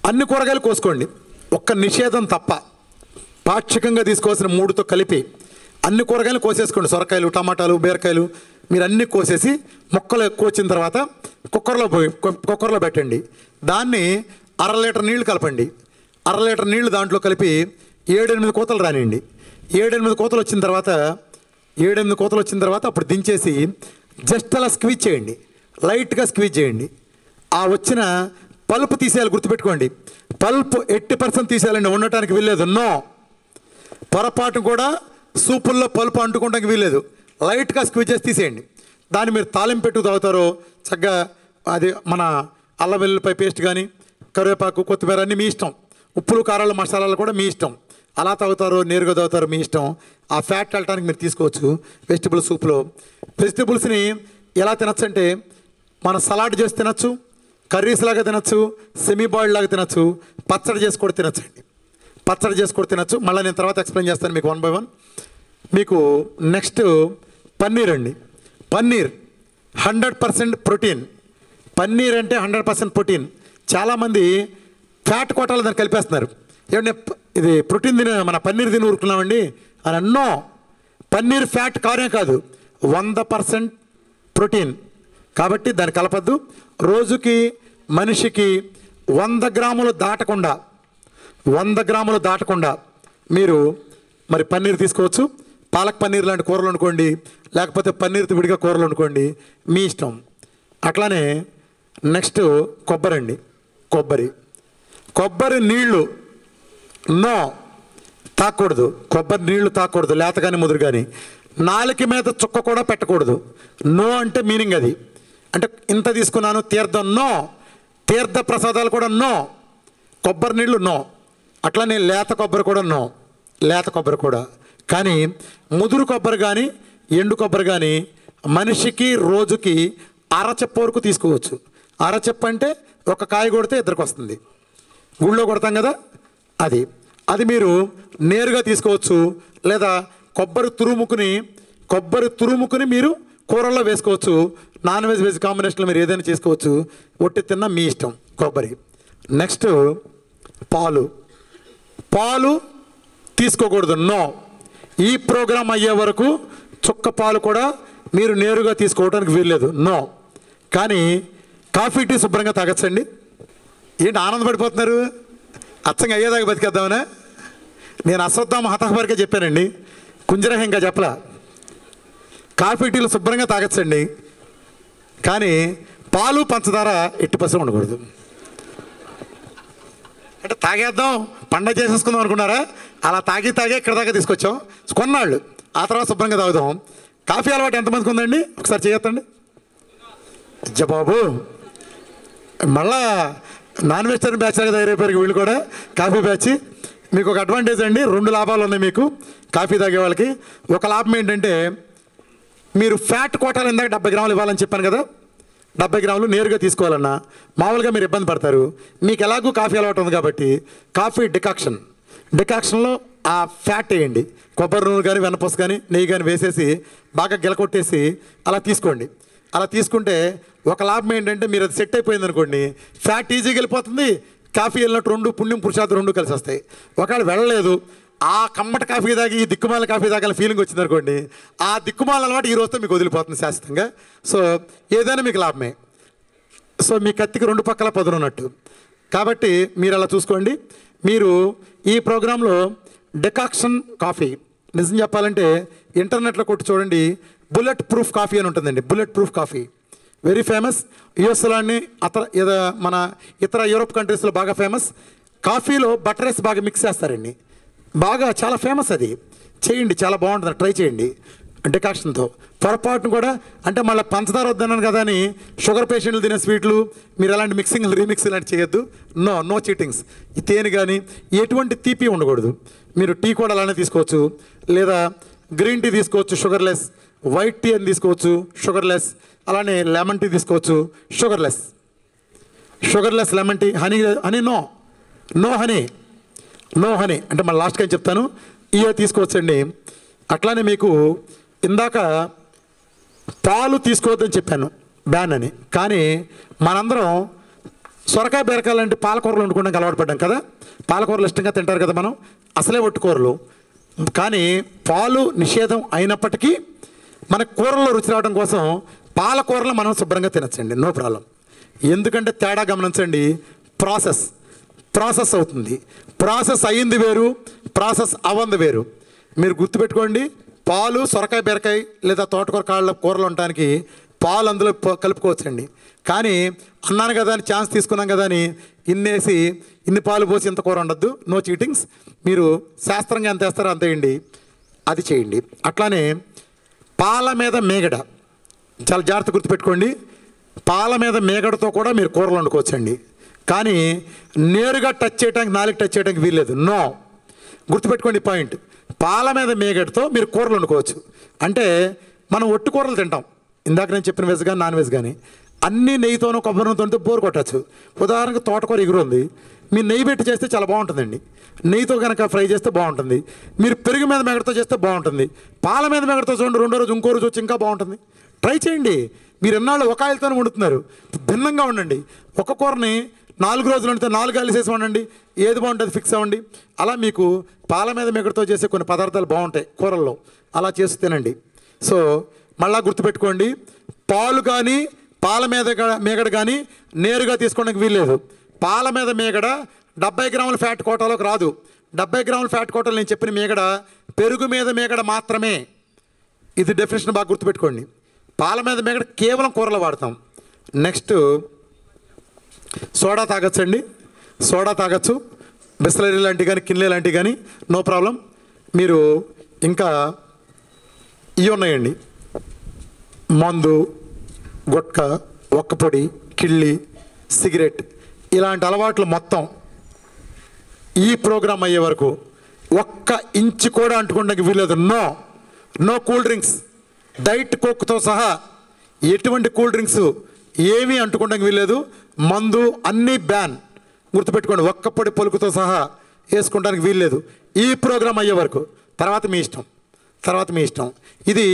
అన్ని కూరగాయలు కోసుకోండి, ఒక్క నిషేధం తప్ప. పాక్షికంగా తీసుకోవాల్సిన 3తో కలిపి అన్ని కూరగాయలు కోసేసుకోండి. సొరకాయలు, టమాటాలు, బీరకాయలు మీరు అన్నీ కోసేసి ముక్కలు కోసిన తర్వాత కుక్కర్లో పెట్టండి. దాన్ని 1/2 లీటర్ నీళ్లు కలపండి. 1/2 లీటర్ నీళ్లు దాంట్లో కలిపి 7-8 కోతలు రానియండి. 7-8 కోతలు వచ్చిన తర్వాత అప్పుడు దించేసి జస్ట్ అలా స్క్వీజ్ చేయండి, లైట్గా స్క్వీజ్ చేయండి. ఆ వచ్చిన పల్ప్ తీసేయాలి, గుర్తుపెట్టుకోండి. పల్ప్ 80% తీసేయాలండి, ఉండటానికి వీల్లేదు, నో. పొరపాటు కూడా సూపుల్లో పల్ప్ అంటుకోవడానికి వీల్లేదు. లైట్గా స్క్వీజ్ చేసి తీసేయండి. దాన్ని మీరు తాలింపు పెట్టుకు తాగుతారో చక్కగా, అది మన అల్లం వెల్లుల్లిపాయ పేస్ట్ కానీ, కరివేపాకు, కొత్తిమీర అన్నీ మీ ఇష్టం. ఉప్పులు, కారాలు, మసాలాలు కూడా మీ ఇష్టం. అలా తాగుతారో నేరుగా తాగుతారో మీ ఇష్టం. ఆ ఫ్యాట్ వెళ్ళటానికి మీరు తీసుకోవచ్చు వెజిటబుల్ సూప్లో. వెజిటబుల్స్ని ఎలా తినచ్చు అంటే మన సలాడ్ చేసి తినచ్చు, కర్రీస్ లాగా తినచ్చు, సెమీ బాయిల్డ్ లాగా తినచ్చు, పచ్చడి చేసి కూడా తినచ్చండి. మళ్ళీ నేను తర్వాత ఎక్స్ప్లెయిన్ చేస్తాను మీకు 1 by 1. మీకు నెక్స్ట్ పన్నీర్ అండి. పన్నీర్ 100% ప్రోటీన్. పన్నీర్ అంటే 100% ప్రోటీన్. చాలామంది ఫ్యాట్ కోటాలు దాన్ని కలిపేస్తున్నారు. ఏమంటే ఇది ప్రోటీన్ మన పన్నీర్ తిని ఊరుకున్నామండి అని అన్నో. పన్నీర్ ఫ్యాట్ కాదు, 100% ప్రోటీన్. కాబట్టి దాన్ని కలపద్దు. రోజుకి మనిషికి 100 గ్రాములు దాటకుండా మీరు మరి పన్నీర్ తీసుకోవచ్చు. పాలక్ పన్నీర్ లాంటి కూరలు అనుకోండి, లేకపోతే పన్నీర్తో విడిగా కూరలు అనుకోండి, మీ ఇష్టం. అట్లానే నెక్స్ట్ కొబ్బరి అండి. కొబ్బరి నీళ్ళు నో, తాకూడదు. కొబ్బరి నీళ్లు తాకూడదు, లేత కానీ ముదురు కానీ. నాలుక మీద చుక్క కూడా పెట్టకూడదు. నో అంటే మీనింగ్ అది. అంటే ఇంత తీసుకున్నాను తీర్థం నో, తీర్థ ప్రసాదాలు కూడా నో, కొబ్బరి నీళ్ళు నో. అట్లానే లేత కొబ్బరి కూడా కానీ ముదురు కొబ్బరి కానీ ఎండు కొబ్బరి కానీ మనిషికి రోజుకి అరచెప్ప వరకు తీసుకోవచ్చు. అరచెప్ప అంటే ఒక కాయ కొడితే 2కి వస్తుంది. గుళ్ళో కొడతాం కదా, అది మీరు నేరుగా తీసుకోవచ్చు, లేదా కొబ్బరి తురుముకుని మీరు కూరల్లో వేసుకోవచ్చు. నాన్ వెజ్ కాంబినేషన్లో మీరు ఏదైనా చేసుకోవచ్చు. ఒట్టి తిన్నా మీ ఇష్టం. కొబ్బరి. నెక్స్ట్ పాలు తీసుకోకూడదు. నో. ఈ ప్రోగ్రాం అయ్యే వరకు చుక్క పాలు కూడా మీరు నేరుగా తీసుకోవడానికి వీల్లేదు. నో. కానీ కాఫీ టీ శుభ్రంగా తాగచ్చండి. ఏంటి ఆనందపడిపోతున్నారు? అచ్చంగా అయ్యేదాకా బతికేద్దామనే. నేను అశ్వత్థామ హతహపరికే చెప్పానండి, కుంజరహ ఇంకా చెప్పలా. కాఫీ టీలు శుభ్రంగా తాగచ్చండి, కానీ పాలు పంచదార ఎట్టి పర్సెంట్ ఉండకూడదు. అంటే తాగేద్దాం పండగ చేసేసుకుందాం అనుకున్నారా? అలా తాగే ఇక్కడ దాకా తీసుకొచ్చాం కొన్నాళ్ళు. ఆ తర్వాత శుభ్రంగా తాగుదాం. కాఫీ అలవాటు ఎంతమందికి ఉందండి? ఒకసారి చేయొద్దండి. బాబు మళ్ళా నాన్ వెజిటేరియన్ బ్యాచ్గా తయారైపోయారు వీళ్ళు కూడా. Coffee batch. మీకు ఒక అడ్వాంటేజ్ అండి, 2 లాభాలు ఉన్నాయి మీకు కాఫీ తాగే వాళ్ళకి. ఒక లాభం ఏంటంటే, మీరు ఫ్యాట్ కోటాలు ఇందాక 70 గ్రాములు ఇవ్వాలని చెప్పాను కదా, 70 గ్రాములు నేరుగా తీసుకోవాలన్నా మామూలుగా మీరు ఇబ్బంది పడతారు. మీకు ఎలాగూ కాఫీ అలవాటు ఉంది కాబట్టి కాఫీ డికాక్షన్లో ఆ ఫ్యాట్ వేయండి. కొబ్బరి నూనె కానీ వెన్నపూస కానీ నెయ్యి కానీ వేసేసి బాగా గిలకొట్టేసి అలా తీసుకోండి. అలా తీసుకుంటే ఒక లాభం ఏంటంటే, మీరు అది సెట్ అయిపోయింది అనుకోండి, ఫ్యాట్ ఈజీగా వెళ్ళిపోతుంది. కాఫీ వెళ్ళినట్టు 2 పుణ్యం పురుషార్థం 2 కలిసి వస్తాయి. ఒకవేళ వెళ్ళలేదు, ఆ కమ్మట కాఫీ తాగి ఈ దిక్కుమాల కాఫీ తాగాలని ఫీలింగ్ వచ్చింది అనుకోండి, ఆ దిక్కుమాల అలవాటు ఈ రోజుతో మీకు వదిలిపోతుంది శాశ్వతంగా. సో ఏదైనా మీకు లాభమే. సో మీ కత్తికి 2 పక్కల పదునున్నట్టు. కాబట్టి మీరు అలా చూసుకోండి. మీరు ఈ ప్రోగ్రాంలో డికాక్షన్ కాఫీ నిజం చెప్పాలంటే ఇంటర్నెట్లో కొట్టి చూడండి, బుల్లెట్ ప్రూఫ్ కాఫీ అని ఉంటుందండి. Bullet proof coffee very famous. యుఎస్లోని మన ఇతర యూరోప్ కంట్రీస్లో బాగా ఫేమస్. కాఫీలో బటర్ రైస్ బాగా మిక్స్ చేస్తారండి, బాగా చాలా ఫేమస్. అది చేయండి, చాలా బాగుంటుంది, ట్రై చేయండి డికాక్షన్తో. పొరపాటును కూడా అంటే మళ్ళీ పంచదార వద్దన్నాను కదా అని షుగర్ పేషెంట్లు తినే స్వీట్లు మీరు అలాంటి మిక్సింగ్ రీమిక్స్ ఇలాంటి చేయొద్దు. No cheatings. ఈ తేనె కానీ ఎటువంటి తీపి ఉండకూడదు. మీరు టీ కూడా అలానే తీసుకోవచ్చు, లేదా గ్రీన్ టీ తీసుకోవచ్చు షుగర్లెస్, వైట్ టీ అని తీసుకోవచ్చు షుగర్లెస్, అలానే లెమన్ టీ తీసుకోవచ్చు sugarless lemon tea. Honey no honey అంటే మళ్ళీ లాస్ట్గా చెప్తాను. ఇవే తీసుకోవచ్చండి. అట్లానే మీకు ఇందాక పాలు తీసుకోవద్దని చెప్పాను, బ్యాన్ అని. కానీ మనందరం సొరకాయ బీరకాయ లాంటి పాలకూరలు వండుకోవడానికి అలవాటు పడ్డాం కదా. పాలకూరలు ఇష్టంగా తింటారు కదా మనం, అసలే ఒట్టుకూరలు. కానీ పాలు నిషేధం అయినప్పటికీ మన కూరల్లో రుచి రావడం కోసం పాలకూరలు మనం శుభ్రంగా తినచ్చండి, నో ప్రాబ్లం. ఎందుకంటే తేడా గమనించండి, ప్రాసెస్ అవుతుంది. ప్రాసెస్ అయ్యింది వేరు, ప్రాసెస్ అవ్వంది వేరు. మీరు గుర్తుపెట్టుకోండి, పాలు సొరకాయ బీరకాయ లేదా తోటకూర కాళ్ళ కూరలు ఉండటానికి పాలు అందులో కలుపుకోవచ్చండి. కానీ అన్నాను కదా అని ఛాన్స్ తీసుకున్నాం కదా అని ఇన్ని పాలు పోసి ఇంత కూర ఉండద్దు. No cheatings. మీరు శాస్త్రంగా ఎంత వేస్తారో అంత వేయండి, అది చేయండి. అట్లానే పాల మీద మేగడ చాలా జాగ్రత్త గుర్తుపెట్టుకోండి. పాల మీద మేగడతో కూడా మీరు కూరలు వండుకోవచ్చండి, కానీ నేరుగా టచ్ చేయడానికి, నాలుగు టచ్ చేయడానికి వీల్లేదు. నో, గుర్తుపెట్టుకోండి పాయింట్. పాల మీద మేగడతో మీరు కూరలు వండుకోవచ్చు. అంటే మనం ఒట్టు కూరలు తింటాం, ఇందాక నేను చెప్పిన వెజ్ కానీ నాన్ వెజ్ కానీ, అన్నీ నెయ్యితోనో కొబ్బరి నూనెతో బోరు కొట్టచ్చు. ఉదాహరణకు తోటకూర ఎగురు ఉంది, మీరు నెయ్యి పెట్టి చేస్తే చాలా బాగుంటుందండి. నెయ్యితో కనుక ఫ్రై చేస్తే బాగుంటుంది. మీరు పెరుగు మీద మేగడతో చేస్తే బాగుంటుంది. పాల మీద మేగడతో చూడండి, రెండో రోజు ఇంకో రోజు వచ్చి ఇంకా బాగుంటుంది. ట్రై చేయండి. మీరు ఎన్నాళ్ళు ఒక ఆయిల్తోనే వండుతున్నారు, భిన్నంగా ఉండండి. ఒక కూరని 4 రోజులు వండితే 4 ఆయిల్స్ వేసి వండండి, ఏది బాగుంటుంది ఫిక్స్ అవ్వండి. అలా మీకు పాల మీద మేగడతో చేసే కొన్ని పదార్థాలు బాగుంటాయి కూరల్లో, అలా చేసి తినండి. సో మళ్ళా గుర్తుపెట్టుకోండి, పాలు కానీ పాల మీద మేగడ కానీ నేరుగా తీసుకోవడానికి వీల్లేదు. పాల మీద మేగడ 70 గ్రాముల ఫ్యాట్ కోటాలోకి రాదు. 70 గ్రాముల ఫ్యాట్ కోటాలు నేను చెప్పిన మేగడ పెరుగు మీద మేగడ మాత్రమే. ఇది డెఫినేషన్ బాగా గుర్తుపెట్టుకోండి. పాల మీద మేగడ కేవలం కూరలో వాడతాం. నెక్స్ట్ సోడా తాగొచ్చండి, సోడా తాగొచ్చు, బిస్లరీ లాంటివి కానీ కిన్లే లాంటివి కానీ నో ప్రాబ్లం. మీరు ఇంకా ఇవి ఉన్నాయండి, మందు, గుట్కా, ఒక్కపొడి, కిళ్ళి, సిగరెట్, ఇలాంటి అలవాట్లు మొత్తం ఈ ప్రోగ్రాం అయ్యే వరకు 1 ఇంచు కూడా అంటుకోవడానికి వీల్లేదు. నో కూల్ డ్రింక్స్, డైట్ కోక్తో సహా ఎటువంటి కూల్ డ్రింక్స్ ఏమీ అంటుకోవడానికి వీల్లేదు. మందు అన్నీ బ్యాన్, గుర్తుపెట్టుకోండి. ఒక్కపొడి పొలుకుతో సహా వేసుకోవడానికి వీల్లేదు ఈ ప్రోగ్రాం అయ్యే వరకు. తర్వాత మీ ఇష్టం. తర్వాత మీ ఇష్టం. ఇది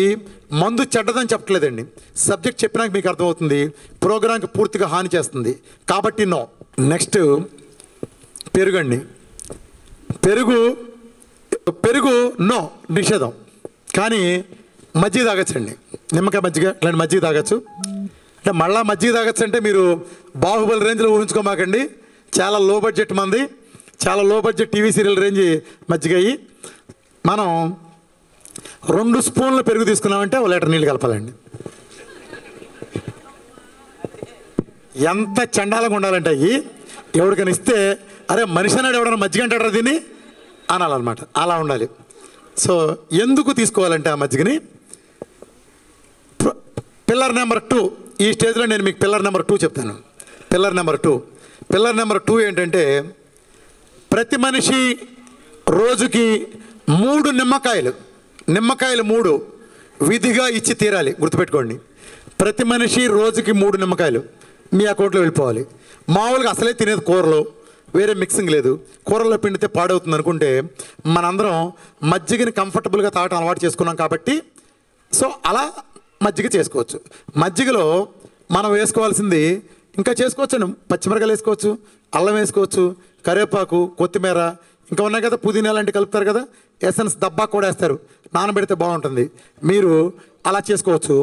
మందు చెడ్డదని చెప్పట్లేదండి, సబ్జెక్ట్ చెప్పినాక మీకు అర్థమవుతుంది, ప్రోగ్రాంకి పూర్తిగా హాని చేస్తుంది కాబట్టి నో. నెక్స్ట్ పెరుగు అండి. పెరుగు నో, నిషేధం. కానీ మజ్జిగ తాగొచ్చండి, నిమ్మకాయ మజ్జిగ ఇలాంటి మజ్జిగ తాగొచ్చు. అంటే మళ్ళీ మజ్జిగ తాగొచ్చు అంటే మీరు బాహుబలి రేంజ్లో ఊహించుకోమాకండి, చాలా లో బడ్జెట్ మంది, చాలా లో బడ్జెట్ టీవీ సీరియల్ రేంజ్ మజ్జిగ అయ్యి. మనం 2 స్పూన్లు పెరుగు తీసుకున్నామంటే 1 లీటర్ నీళ్ళు కలపాలండి. ఎంత చండాలంగా ఉండాలంటే అయ్యి ఎవరికైనా ఇస్తే అరే మనిషి అన్నాడు ఎవడన్నా మజ్జిగ అంటాడు దీన్ని అనాలన్నమాట, అలా ఉండాలి. సో ఎందుకు తీసుకోవాలంటే ఆ మజ్జిగని, పిల్లర్ నెంబర్ 2, ఈ స్టేజ్లో నేను మీకు పిల్లర్ నెంబర్ 2 చెప్తాను. పిల్లర్ నెంబర్ 2 ఏంటంటే ప్రతి మనిషి రోజుకి 3 నిమ్మకాయలు 3 విధిగా ఇచ్చి తీరాలి. గుర్తుపెట్టుకోండి, ప్రతి మనిషి రోజుకి 3 నిమ్మకాయలు మీ అకౌంట్లో వెళ్ళిపోవాలి. మామూలుగా అసలే తినేది కూరలో, వేరే మిక్సింగ్ లేదు, కూరల్లో పిండితే పాడవుతుంది అనుకుంటే మనందరం మజ్జిగని కంఫర్టబుల్గా తాగటం అలవాటు చేసుకున్నాం కాబట్టి సో అలా మజ్జిగ చేసుకోవచ్చు. మజ్జిగలో మనం వేసుకోవాల్సింది ఇంకా చేసుకోవచ్చు, పచ్చిమిరకాయలు వేసుకోవచ్చు, అల్లం వేసుకోవచ్చు, కరివేపాకు, కొత్తిమీర, ఇంకా ఉన్నాయి కదా పుదీనా లాంటివి కలుపుతారు కదా, ఎసెన్స్ డబ్బా కూడా వేస్తారు, నానబెడితే బాగుంటుంది. మీరు అలా చేసుకోవచ్చు,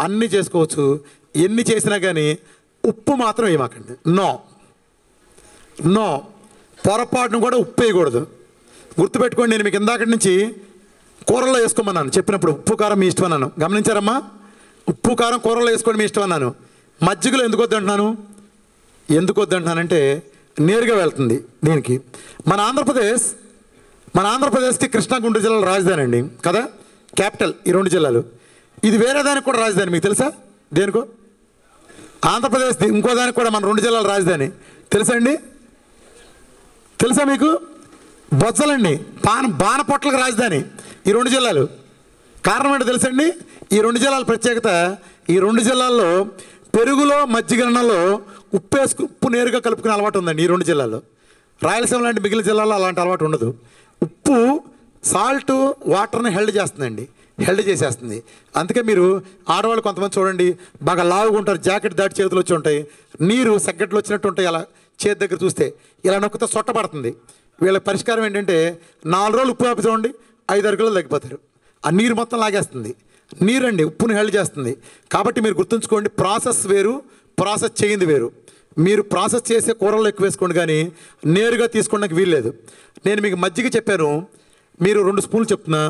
అన్నీ చేసుకోవచ్చు. ఎన్ని చేసినా కానీ ఉప్పు మాత్రం వేయమాకండి, నో. పొరపాటును కూడా ఉప్పు వేయకూడదు. గుర్తుపెట్టుకోండి, నేను మీకు ఇందాకటి నుంచి కూరల్లో వేసుకోమన్నాను, చెప్పినప్పుడు ఉప్పు కారం మీ ఇష్టం అన్నాను, గమనించారమ్మా? ఉప్పు కారం కూరల్లో వేసుకోండి మీ ఇష్టం అన్నాను. మజ్జిగలో ఎందుకు వద్దంటున్నానంటే నేరుగా వెళ్తుంది దీనికి. మన ఆంధ్రప్రదేశ్కి కృష్ణా గుంటూరు జిల్లాల రాజధాని అండి కదా, క్యాపిటల్ ఈ 2 జిల్లాలు. ఇది వేరే దానికి కూడా రాజధాని, మీకు తెలుసా? దేనికో ఆంధ్రప్రదేశ్ ఇంకో దానికి కూడా మన 2 జిల్లాల రాజధాని తెలుసా అండి? తెలుసా మీకు? బొజ్జలండి, బాణపొట్లకు రాజధాని ఈ 2 జిల్లాలు. కారణం ఏంటో తెలుసండి? ఈ 2 జిల్లాల ప్రత్యేకత, ఈ 2 జిల్లాల్లో పెరుగులో మజ్జిగన్నంలో ఉప్పు నేరుగా కలుపుకునే అలవాటు ఉందండి ఈ 2 జిల్లాల్లో. రాయలసీమ లాంటి మిగిలిన జిల్లాల్లో అలాంటి అలవాటు ఉండదు. ఉప్పు సాల్ట్ వాటర్ని హెల్డ్ చేసేస్తుంది. అందుకే మీరు ఆడవాళ్ళు కొంతమంది చూడండి బాగా లావుగా ఉంటారు, జాకెట్ దాటి చేతులు వచ్చి ఉంటాయి, నీరు సెగ్గట్లు వచ్చినట్టు ఉంటాయి, అలా చేతి దగ్గర చూస్తే ఇలా నొక్కితే సొట్ట పడుతుంది. వీళ్ళ పరిష్కారం ఏంటంటే 4 రోజులు ఉప్పు ఆపి చూడండి, 5-6 కిలోలు తగ్గిపోతారు. ఆ నీరు మొత్తం లాగేస్తుంది. నీరండి ఉప్పుని హెల్డ్ చేస్తుంది. కాబట్టి మీరు గుర్తుంచుకోండి, ప్రాసెస్ వేరు, ప్రాసెస్ చేయింది వేరు. మీరు ప్రాసెస్ చేసే కూరల్లో ఎక్కువ వేసుకోండి, కానీ నేరుగా తీసుకోవడానికి వీల్లేదు. నేను మీకు మజ్జిగ చెప్పాను, మీరు 2 స్పూన్లు చెప్తున్నా,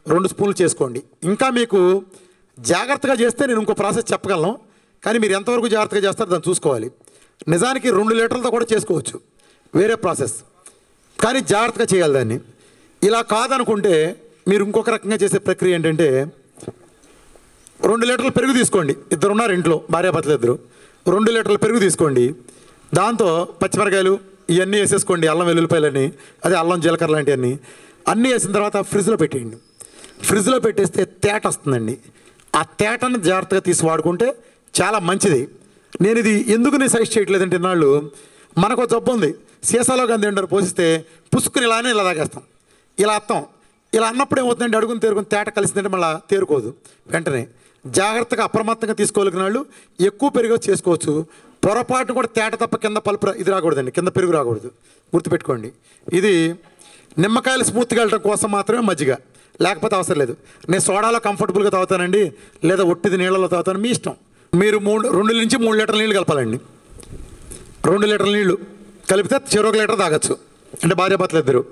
2 స్పూన్లు చేసుకోండి. ఇంకా మీకు జాగ్రత్తగా చేస్తే నేను ఇంకో ప్రాసెస్ చెప్పగలను, కానీ మీరు ఎంతవరకు జాగ్రత్తగా చేస్తారో దాన్ని చూసుకోవాలి. నిజానికి 2 లీటర్లతో కూడా చేసుకోవచ్చు, వేరే ప్రాసెస్, కానీ జాగ్రత్తగా చేయాలి దాన్ని. ఇలా కాదనుకుంటే మీరు ఇంకొక రకంగా చేసే ప్రక్రియ ఏంటంటే 2 లీటర్ల పెరుగు తీసుకోండి. 2 ఉన్నారు ఇంట్లో, భార్యాభర్తలు 2. 2 లీటర్ల పెరుగు తీసుకోండి, దాంతో పచ్చిమిరకాయలు ఇవన్నీ వేసేసుకోండి, అల్లం వెల్లుల్లిపాయలన్నీ, అదే అల్లం జీలకర్ర లాంటివన్నీ అన్నీ వేసిన తర్వాత ఫ్రిడ్జ్లో పెట్టేయండి. ఫ్రిడ్జ్లో పెట్టేస్తే తేట వస్తుందండి. ఆ తేటను జాగ్రత్తగా తీసి వాడుకుంటే చాలా మంచిది. నేను ఇది ఎందుకు నేను సజెస్ట్ చేయట్లేదంటే, ఇన్నాళ్ళు మనకు జబ్బు ఉంది, సీసాలో కానీ తింటారు, పోసిస్తే పుసుకుని ఇలా తాగేస్తాం, ఇలా అత్తాం. ఇలా అన్నప్పుడు ఏమవుతుందంటే అడుగుని తేరుకుని తేట కలిసిందంటే మళ్ళీ తేరుకోదు. వెంటనే జాగ్రత్తగా అప్రమత్తంగా తీసుకోగలిగిన వాళ్ళు ఎక్కువ పెరుగు చేసుకోవచ్చు. పొరపాటు కూడా తేట తప్ప కింద పలుపు ఇది రాకూడదండి, కింద పెరుగు రాకూడదు. గుర్తుపెట్టుకోండి, ఇది నిమ్మకాయలు స్మూత్గా వెళ్ళడం కోసం మాత్రమే మజ్జిగ, లేకపోతే అవసరం లేదు. నేను సోడాలో కంఫర్టబుల్గా తాగుతానండి, లేదా ఒట్టిది నీళ్ళలో తాగుతాను, మీ ఇష్టం. మీరు 2 నుంచి 3 లీటర్ల నీళ్ళు కలపాలండి. 2 లీటర్ల నీళ్ళు కలిపితే 1 లీటర్ తాగొచ్చు, అంటే భార్యాభర్తలు 2.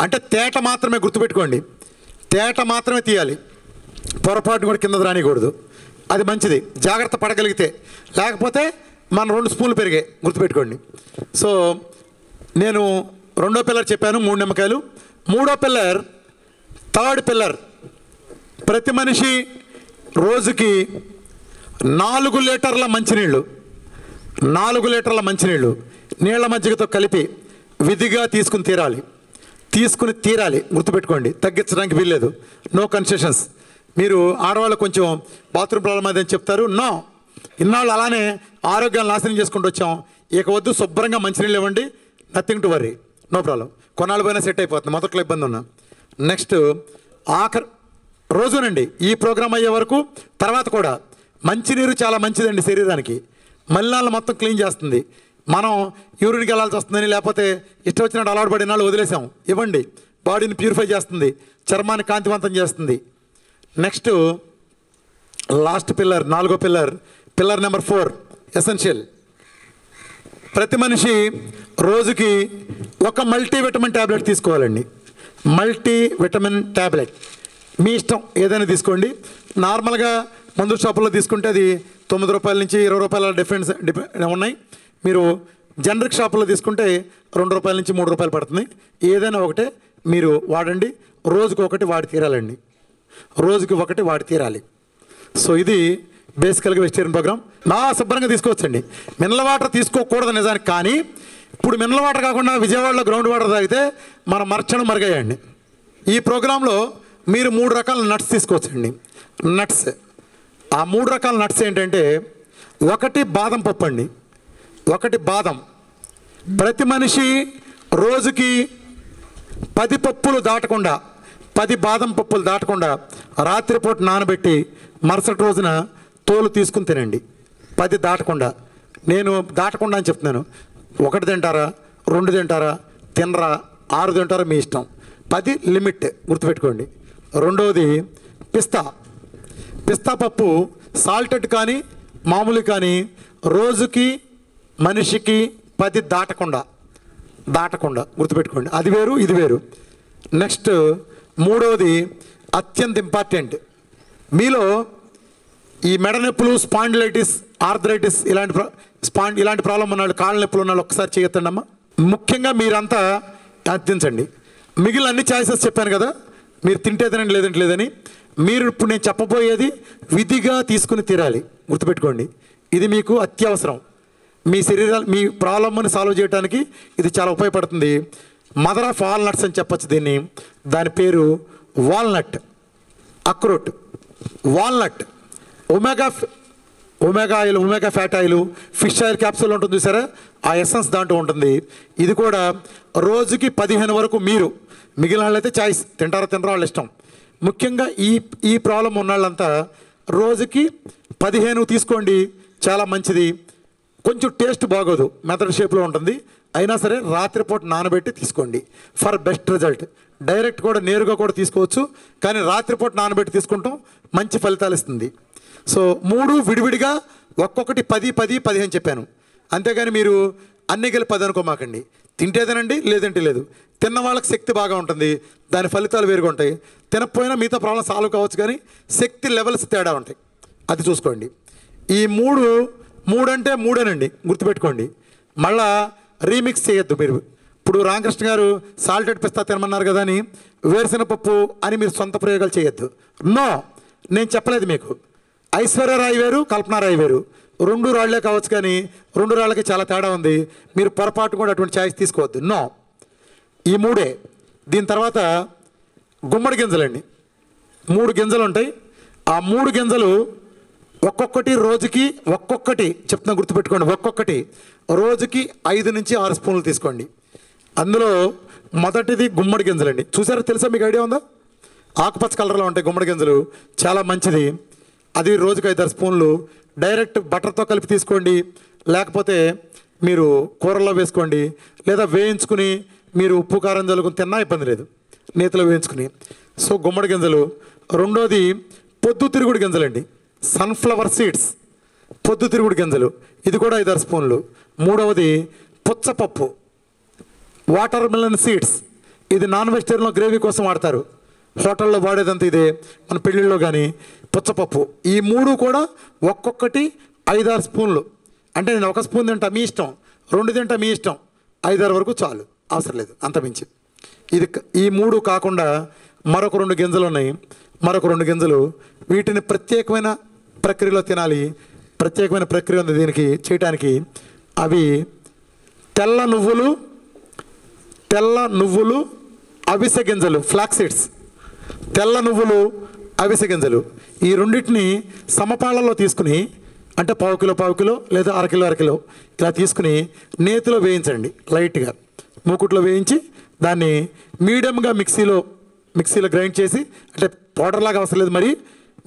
అంటే తేట మాత్రమే, గుర్తుపెట్టుకోండి, తేట మాత్రమే తీయాలి, పొరపాటు కూడా కింద రానికూడదు. అది మంచిది జాగ్రత్త పడగలిగితే, లేకపోతే మన 2 స్పూన్లు పెరిగాయి, గుర్తుపెట్టుకోండి. సో నేను 2వ పిల్లర్ చెప్పాను, 3 నిమ్మకాయలు. 3వ పిల్లర్, థర్డ్ పిల్లర్, ప్రతి మనిషి రోజుకి 4 లీటర్ల మంచినీళ్ళు, 4 లీటర్ల మంచినీళ్ళు నీళ్ల మజ్జిగతో కలిపి విధిగా తీసుకుని తీరాలి. గుర్తుపెట్టుకోండి, తగ్గించడానికి వీల్లేదు, నో కన్సెషన్స్. మీరు ఆడవాళ్ళు కొంచెం బాత్రూమ్ ప్రాబ్లం అదని చెప్తారు, నో. ఇన్నాళ్ళు అలానే ఆరోగ్యాన్ని నాశనం చేసుకుంటూ వచ్చాం, ఇక వద్దు, శుభ్రంగా మంచినీళ్ళు ఇవ్వండి, nothing to worry, no problem. కొన్నాళ్ళు పోయినా సెట్ అయిపోతుంది, మొదట్లో ఇబ్బంది ఉన్నా. నెక్స్ట్ రోజునండి ఈ ప్రోగ్రాం అయ్యే వరకు, తర్వాత కూడా మంచినీరు చాలా మంచిదండి శరీరానికి, మలినాలను మొత్తం క్లీన్ చేస్తుంది. మనం యూరిన్కి వెళ్ళాల్సి వస్తుందని లేకపోతే ఇష్టం వచ్చినట్టు అలవాటు పడిన వాళ్ళు వదిలేసాం. ఇవ్వండి, బాడీని ప్యూరిఫై చేస్తుంది, చర్మాన్ని కాంతివంతం చేస్తుంది. నెక్స్ట్ లాస్ట్ పిల్లర్, 4వ పిల్లర్ నెంబర్ 4 ఎసెన్షియల్. ప్రతి మనిషి రోజుకి ఒక మల్టీవిటమిన్ ట్యాబ్లెట్ తీసుకోవాలండి. మల్టీవిటమిన్ ట్యాబ్లెట్ మీ ఇష్టం ఏదైనా తీసుకోండి. నార్మల్గా మందుల షాపుల్లో తీసుకుంటే అది 9 రూపాయల నుంచి 20 రూపాయల డిఫరెన్స్ ఉన్నాయి. మీరు జనరిక్ షాపుల్లో తీసుకుంటే 2 రూపాయల నుంచి 3 రూపాయలు పడుతుంది. ఏదైనా ఒకటే మీరు వాడండి. రోజుకి ఒకటి వాడి తీరాలండి, రోజుకి ఒకటి వాడి తీరాలి. సో ఇది బేసికల్గా వెజిటేరియన్ ప్రోగ్రామ్. శుభ్రంగా తీసుకోవచ్చండి. మినరల్ వాటర్ తీసుకోకూడదు నిజానికి, కానీ ఇప్పుడు మినరల్ వాటర్ కాకుండా విజయవాడలో గ్రౌండ్ వాటర్ తాగితే మన మరచడం మరుగయ్యండి. ఈ ప్రోగ్రాంలో మీరు 3 రకాల నట్స్ తీసుకోవచ్చండి. నట్స్, ఆ 3 రకాల నట్స్ ఏంటంటే, ఒకటి బాదం పప్పు అండి. ఒకటి బాదం. ప్రతి మనిషి రోజుకి 10 పప్పులు దాటకుండా, 10 బాదం పప్పులు దాటకుండా రాత్రిపూట నానబెట్టి మరుసటి రోజున తోలు తీసుకుని తినండి. 10 దాటకుండా. నేను దాటకుండా అని చెప్తున్నాను. 1 తింటారా, 2 తింటారా, తినరా, 6 తింటారా, మీ ఇష్టం. 10 లిమిట్, గుర్తుపెట్టుకోండి. రెండవది పిస్తా పప్పు, సాల్టెడ్ కానీ మామూలు కానీ రోజుకి మనిషికి 10 దాటకుండా గుర్తుపెట్టుకోండి. అది వేరు, ఇది వేరు. నెక్స్ట్ మూడవది అత్యంత ఇంపార్టెంట్, మీలో ఈ మెడ నొప్పులు, స్పాండిలైటిస్, ఆర్థరైటిస్ ఇలాంటి ప్రాబ్లం ఉన్నాళ్ళు, కాళ్ళ నొప్పులు ఉన్నాళ్ళు ఒకసారి చేయొద్దండి అమ్మా. ముఖ్యంగా మీరంతా అర్థించండి. మిగిలిన అన్ని ఛాయిసెస్ చెప్పాను కదా, మీరు తింటే తినండి, లేదంటే లేదని. మీరు ఇప్పుడు నేను చెప్పబోయేది విధిగా తీసుకుని తీరాలి, గుర్తుపెట్టుకోండి. ఇది మీకు అత్యవసరం. మీ శరీరాలు, మీ ప్రాబ్లమ్ని సాల్వ్ చేయడానికి ఇది చాలా ఉపయోగపడుతుంది. మదర్ ఆఫ్ ఆల్ నట్స్ అని చెప్పచ్చు దీన్ని. దాని పేరు వాల్నట్, అక్రోట్. Walnut omega oil, omega fat oil, fish oil capsule ఉంటుంది చూసారా, ఆ ఎసెన్స్ దాంట్లో ఉంటుంది. ఇది కూడా రోజుకి 15 వరకు మీరు, మిగిలిన వాళ్ళైతే చాయిస్, తింటారా తినరా వాళ్ళ ఇష్టం. ముఖ్యంగా ఈ ప్రాబ్లం ఉన్న వాళ్ళంతా రోజుకి 15 తీసుకోండి, చాలా మంచిది. కొంచెం టేస్ట్ బాగోదు, మెథడ్ షేప్లో ఉంటుంది, అయినా సరే రాత్రిపూట నానబెట్టి తీసుకోండి ఫర్ బెస్ట్ రిజల్ట్. డైరెక్ట్ కూడా నేరుగా కూడా తీసుకోవచ్చు, కానీ రాత్రిపూట నానబెట్టి తీసుకుంటాం మంచి ఫలితాలు ఇస్తుంది. సో 3 విడివిడిగా ఒక్కొక్కటి 10 చెప్పాను. అంతేగాని మీరు అన్నీ కలిపి 10 అనుకోమాకండి. తింటే తినండి, లేదంటే లేదు. తిన్న వాళ్ళకి శక్తి బాగా ఉంటుంది, దాని ఫలితాలు వేరుగా ఉంటాయి. తినకపోయినా మిగతా ప్రాబ్లం సాల్వ్ కావచ్చు, కానీ శక్తి లెవెల్స్ తేడా ఉంటాయి, అది చూసుకోండి. ఈ 3 అంటే 3 గుర్తుపెట్టుకోండి. మళ్ళా రీమిక్స్ చేయొద్దు మీరు. ఇప్పుడు రామకృష్ణ గారు సాల్టెడ్ పిస్తా తినమన్నారు కదా అని వేరుశనగపప్పు అని మీరు సొంత ప్రయోగాలు చేయొద్దు. నో, నేను చెప్పలేదు మీకు. ఐశ్వర్య రాయ్ వేరు, కల్పన రాయ్ వేరు. 2 రాళ్లే కావచ్చు, కానీ 2 రాళ్ళకి చాలా తేడా ఉంది. మీరు పొరపాటు కూడా అటువంటి ఛాయిస్ తీసుకోవద్దు. నో, ఈ 3. దీని తర్వాత గుమ్మడి గింజలండి. 3 గింజలు ఉంటాయి. ఆ 3 గింజలు ఒక్కొక్కటి రోజుకి చెప్తున్నా, గుర్తుపెట్టుకోండి. ఒక్కొక్కటి రోజుకి 5 నుంచి 6 స్పూన్లు తీసుకోండి. అందులో మొదటిది గుమ్మడి గింజలండి. చూసారా, తెలుసా, మీకు ఐడియా ఉందా? ఆకుపచ్చ కలర్లో ఉంటాయి గుమ్మడి గింజలు, చాలా మంచిది. అది రోజుకి 5-6 స్పూన్లు డైరెక్ట్ బటర్తో కలిపి తీసుకోండి, లేకపోతే మీరు కూరల్లో వేసుకోండి, లేదా వేయించుకుని మీరు ఉప్పు కారం జల్లుకుని తిన్నా ఇబ్బంది లేదు, నేతిలో వేయించుకుని. సో గుమ్మడి గింజలు. రెండోది పొద్దుతిరుగుడు గింజలండి, సన్ఫ్లవర్ సీడ్స్, పొద్దుతిరుగుడు గింజలు, ఇది కూడా 5-6 స్పూన్లు. మూడవది పుచ్చపప్పు, వాటర్ మిలన్ సీడ్స్, ఇది నాన్ వెజిటేరియన్లో గ్రేవీ కోసం వాడతారు, హోటల్లో వాడేదంతా ఇదే, మన పెళ్ళిళ్ళలో కానీ. పుచ్చపప్పు. ఈ 3 కూడా ఒక్కొక్కటి 5-6 స్పూన్లు. అంటే నేను 1 స్పూన్ తింటా, మీ ఇష్టం. 2 తింటా, మీ ఇష్టం. 5-6 వరకు చాలు, అవసరం లేదు అంత మించి. ఈ 3 కాకుండా మరొక 2 గింజలు ఉన్నాయి. మరొక 2 గింజలు, వీటిని ప్రత్యేకమైన ప్రక్రియలో తినాలి. ప్రత్యేకమైన ప్రక్రియ ఉంది దీనికి చేయటానికి. అవి తెల్ల నువ్వులు, అవిసె గింజలు, ఫ్లాక్స్ సీడ్స్. తెల్ల నువ్వులు, అవిసె గింజలు, ఈ రెండింటిని సమపాళ్ళలో తీసుకుని, అంటే పావు కిలో లేదా అర కిలో ఇలా తీసుకుని నేతిలో వేయించండి. లైట్గా మూకుట్లో వేయించి దాన్ని మీడియంగా మిక్సీలో మిక్సీలో గ్రైండ్ చేసి, అంటే పౌడర్ లాగా అవసరం లేదు, మరి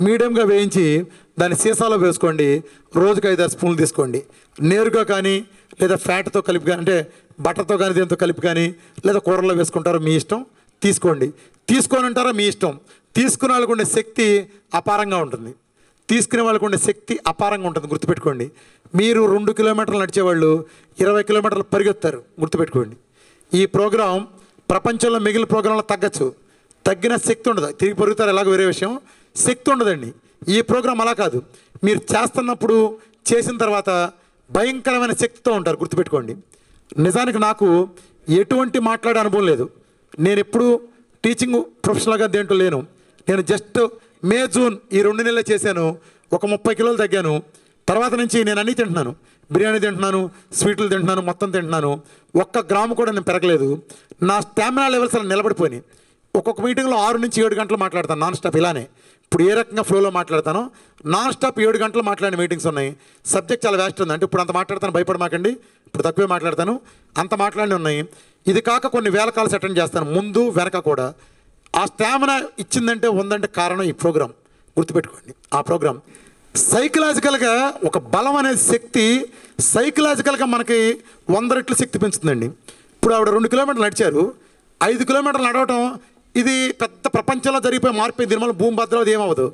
మీడియంగా వేయించి దాన్ని సీసాలో వేసుకోండి. రోజుకి 5-6 స్పూన్లు తీసుకోండి. నేరుగా కానీ లేదా ఫ్యాట్తో కలిపి కానీ, అంటే బటర్తో కానీ దీంతో కలిపి కానీ, లేదా కూరలో వేసుకుంటారో మీ ఇష్టం, తీసుకోండి. తీసుకొని ఉంటారో మీ ఇష్టం. తీసుకునే వాళ్ళకు ఉండే శక్తి అపారంగా ఉంటుంది. తీసుకునే వాళ్ళకు ఉండే శక్తి అపారంగా ఉంటుంది, గుర్తుపెట్టుకోండి. మీరు 2 కిలోమీటర్లు నడిచేవాళ్ళు 20 కిలోమీటర్లు పరిగెత్తారు, గుర్తుపెట్టుకోండి. ఈ ప్రోగ్రాం ప్రపంచంలో మిగిలిన ప్రోగ్రాంలో తగ్గచ్చు, తగ్గిన శక్తి ఉండదు. తిరిగి పెరుగుతారు, ఎలాగో వేరే విషయం, శక్తి ఉండదండి. ఈ ప్రోగ్రాం అలా కాదు. మీరు చేస్తున్నప్పుడు, చేసిన తర్వాత భయంకరమైన శక్తితో ఉంటారు, గుర్తుపెట్టుకోండి. నిజానికి నాకు ఎటువంటి మాట్లాడే అనుభవం లేదు. నేను ఎప్పుడు టీచింగ్ ప్రొఫెషనల్గా దేంట్లో లేను. నేను జస్ట్ మే, జూన్ ఈ 2 నెలలు చేశాను. ఒక 30 కిలోలు తగ్గాను. తర్వాత నుంచి నేను అన్నీ తింటున్నాను. బిర్యానీ తింటున్నాను, స్వీట్లు తింటున్నాను, మొత్తం తింటున్నాను. 1 గ్రాము కూడా నేను పెరగలేదు. నా స్టామినా లెవెల్స్ అలా నిలబడిపోయినాయి. ఒక్కొక్క మీటింగ్లో 6 నుంచి 7 గంటలు మాట్లాడతాను నాన్ స్టాప్. ఇలానే ఇప్పుడు ఏ రకంగా ఫ్లోలో మాట్లాడతానో నాన్ స్టాప్ 7 గంటలు మాట్లాడిన మీటింగ్స్ ఉన్నాయి. సబ్జెక్ట్ చాలా వ్యాస్ట్ ఉంది. అంటే ఇప్పుడు అంత మాట్లాడతాను, భయపడమాకండి. ఇప్పుడు తక్కువే మాట్లాడతాను, అంత మాట్లాడి ఉన్నాయి. ఇది కాక కొన్ని వేల కాల్స్ అటెండ్ చేస్తాను, ముందు వెనక కూడా. ఆ స్టామినా ఇచ్చిందంటే ఉందంటే కారణం ఈ ప్రోగ్రాం, గుర్తుపెట్టుకోండి. ఆ ప్రోగ్రాం సైకలాజికల్గా ఒక బలం అనే శక్తి సైకలాజికల్గా మనకి 100 రెట్లు శక్తి పెంచుతుందండి. ఇప్పుడు ఆవిడ 2 కిలోమీటర్లు నడిచారు, 5 కిలోమీటర్లు నడవటం ఇది పెద్ద ప్రపంచంలో జరిగిపోయి మార్పు, దీనివల్ల భూమి భద్రవది ఏమవ్వదు.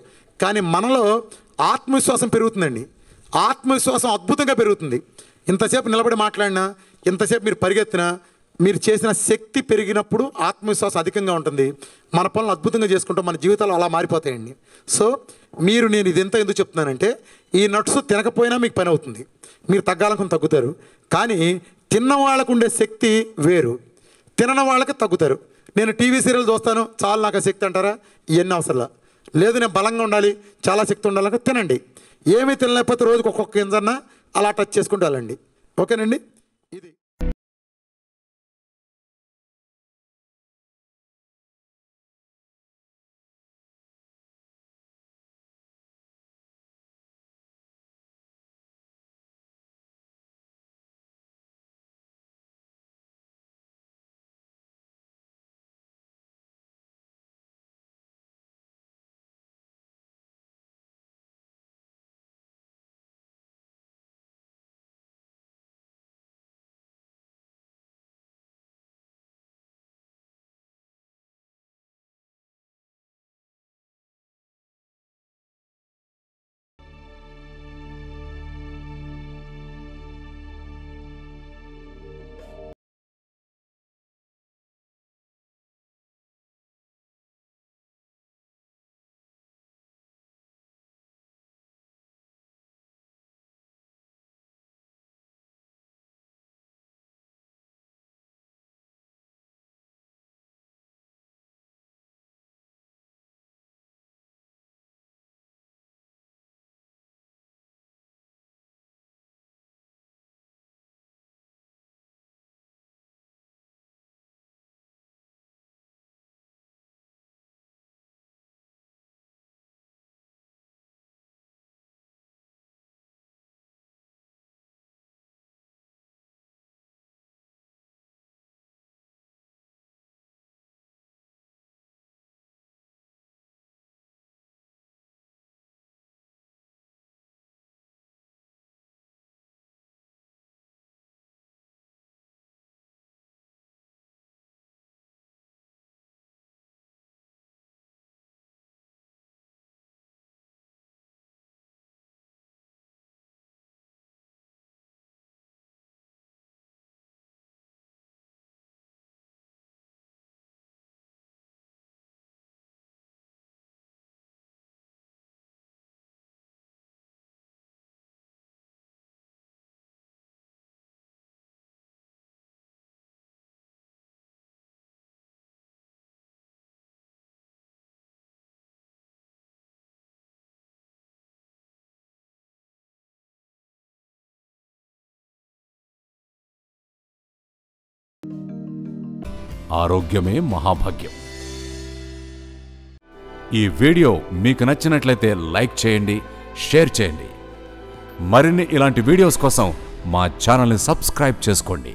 కానీ మనలో ఆత్మవిశ్వాసం పెరుగుతుందండి. ఆత్మవిశ్వాసం అద్భుతంగా పెరుగుతుంది. ఇంతసేపు నిలబడి మాట్లాడినా, ఇంతసేపు మీరు పరిగెత్తినా, మీరు చేసిన శక్తి పెరిగినప్పుడు ఆత్మవిశ్వాసం అధికంగా ఉంటుంది. మన పనులు అద్భుతంగా చేసుకుంటాం, మన జీవితాలు అలా మారిపోతాయండి. సో నేను ఇది ఎందుకు చెప్తున్నానంటే, ఈ నట్స్ తినకపోయినా మీకు పని అవుతుంది, మీరు తగ్గాలనుకుని తగ్గుతారు. కానీ తిన్న వాళ్ళకు ఉండే శక్తి వేరు, తినని వాళ్ళకి తగ్గుతారు. నేను టీవీ సీరియల్ చూస్తాను చాలా నాకు శక్తి అంటారా? ఇవన్నీ అవసరంలా. లేదు నేను బలంగా ఉండాలి, చాలా శక్తి ఉండాలంటే తినండి. ఏమీ తినలేకపోతే రోజుకి ఒక్కొక్క గింజన్నా అలా టచ్ చేసుకుంటూ వెళ్ళండి. ఓకేనండి. ఇది ఆరోగ్యమే మహాభాగ్యం. ఈ వీడియో మీకు నచ్చినట్లయితే లైక్ చేయండి, షేర్ చేయండి. మరిన్ని ఇలాంటి వీడియోస్ కోసం మా ఛానల్ని సబ్స్క్రైబ్ చేసుకోండి.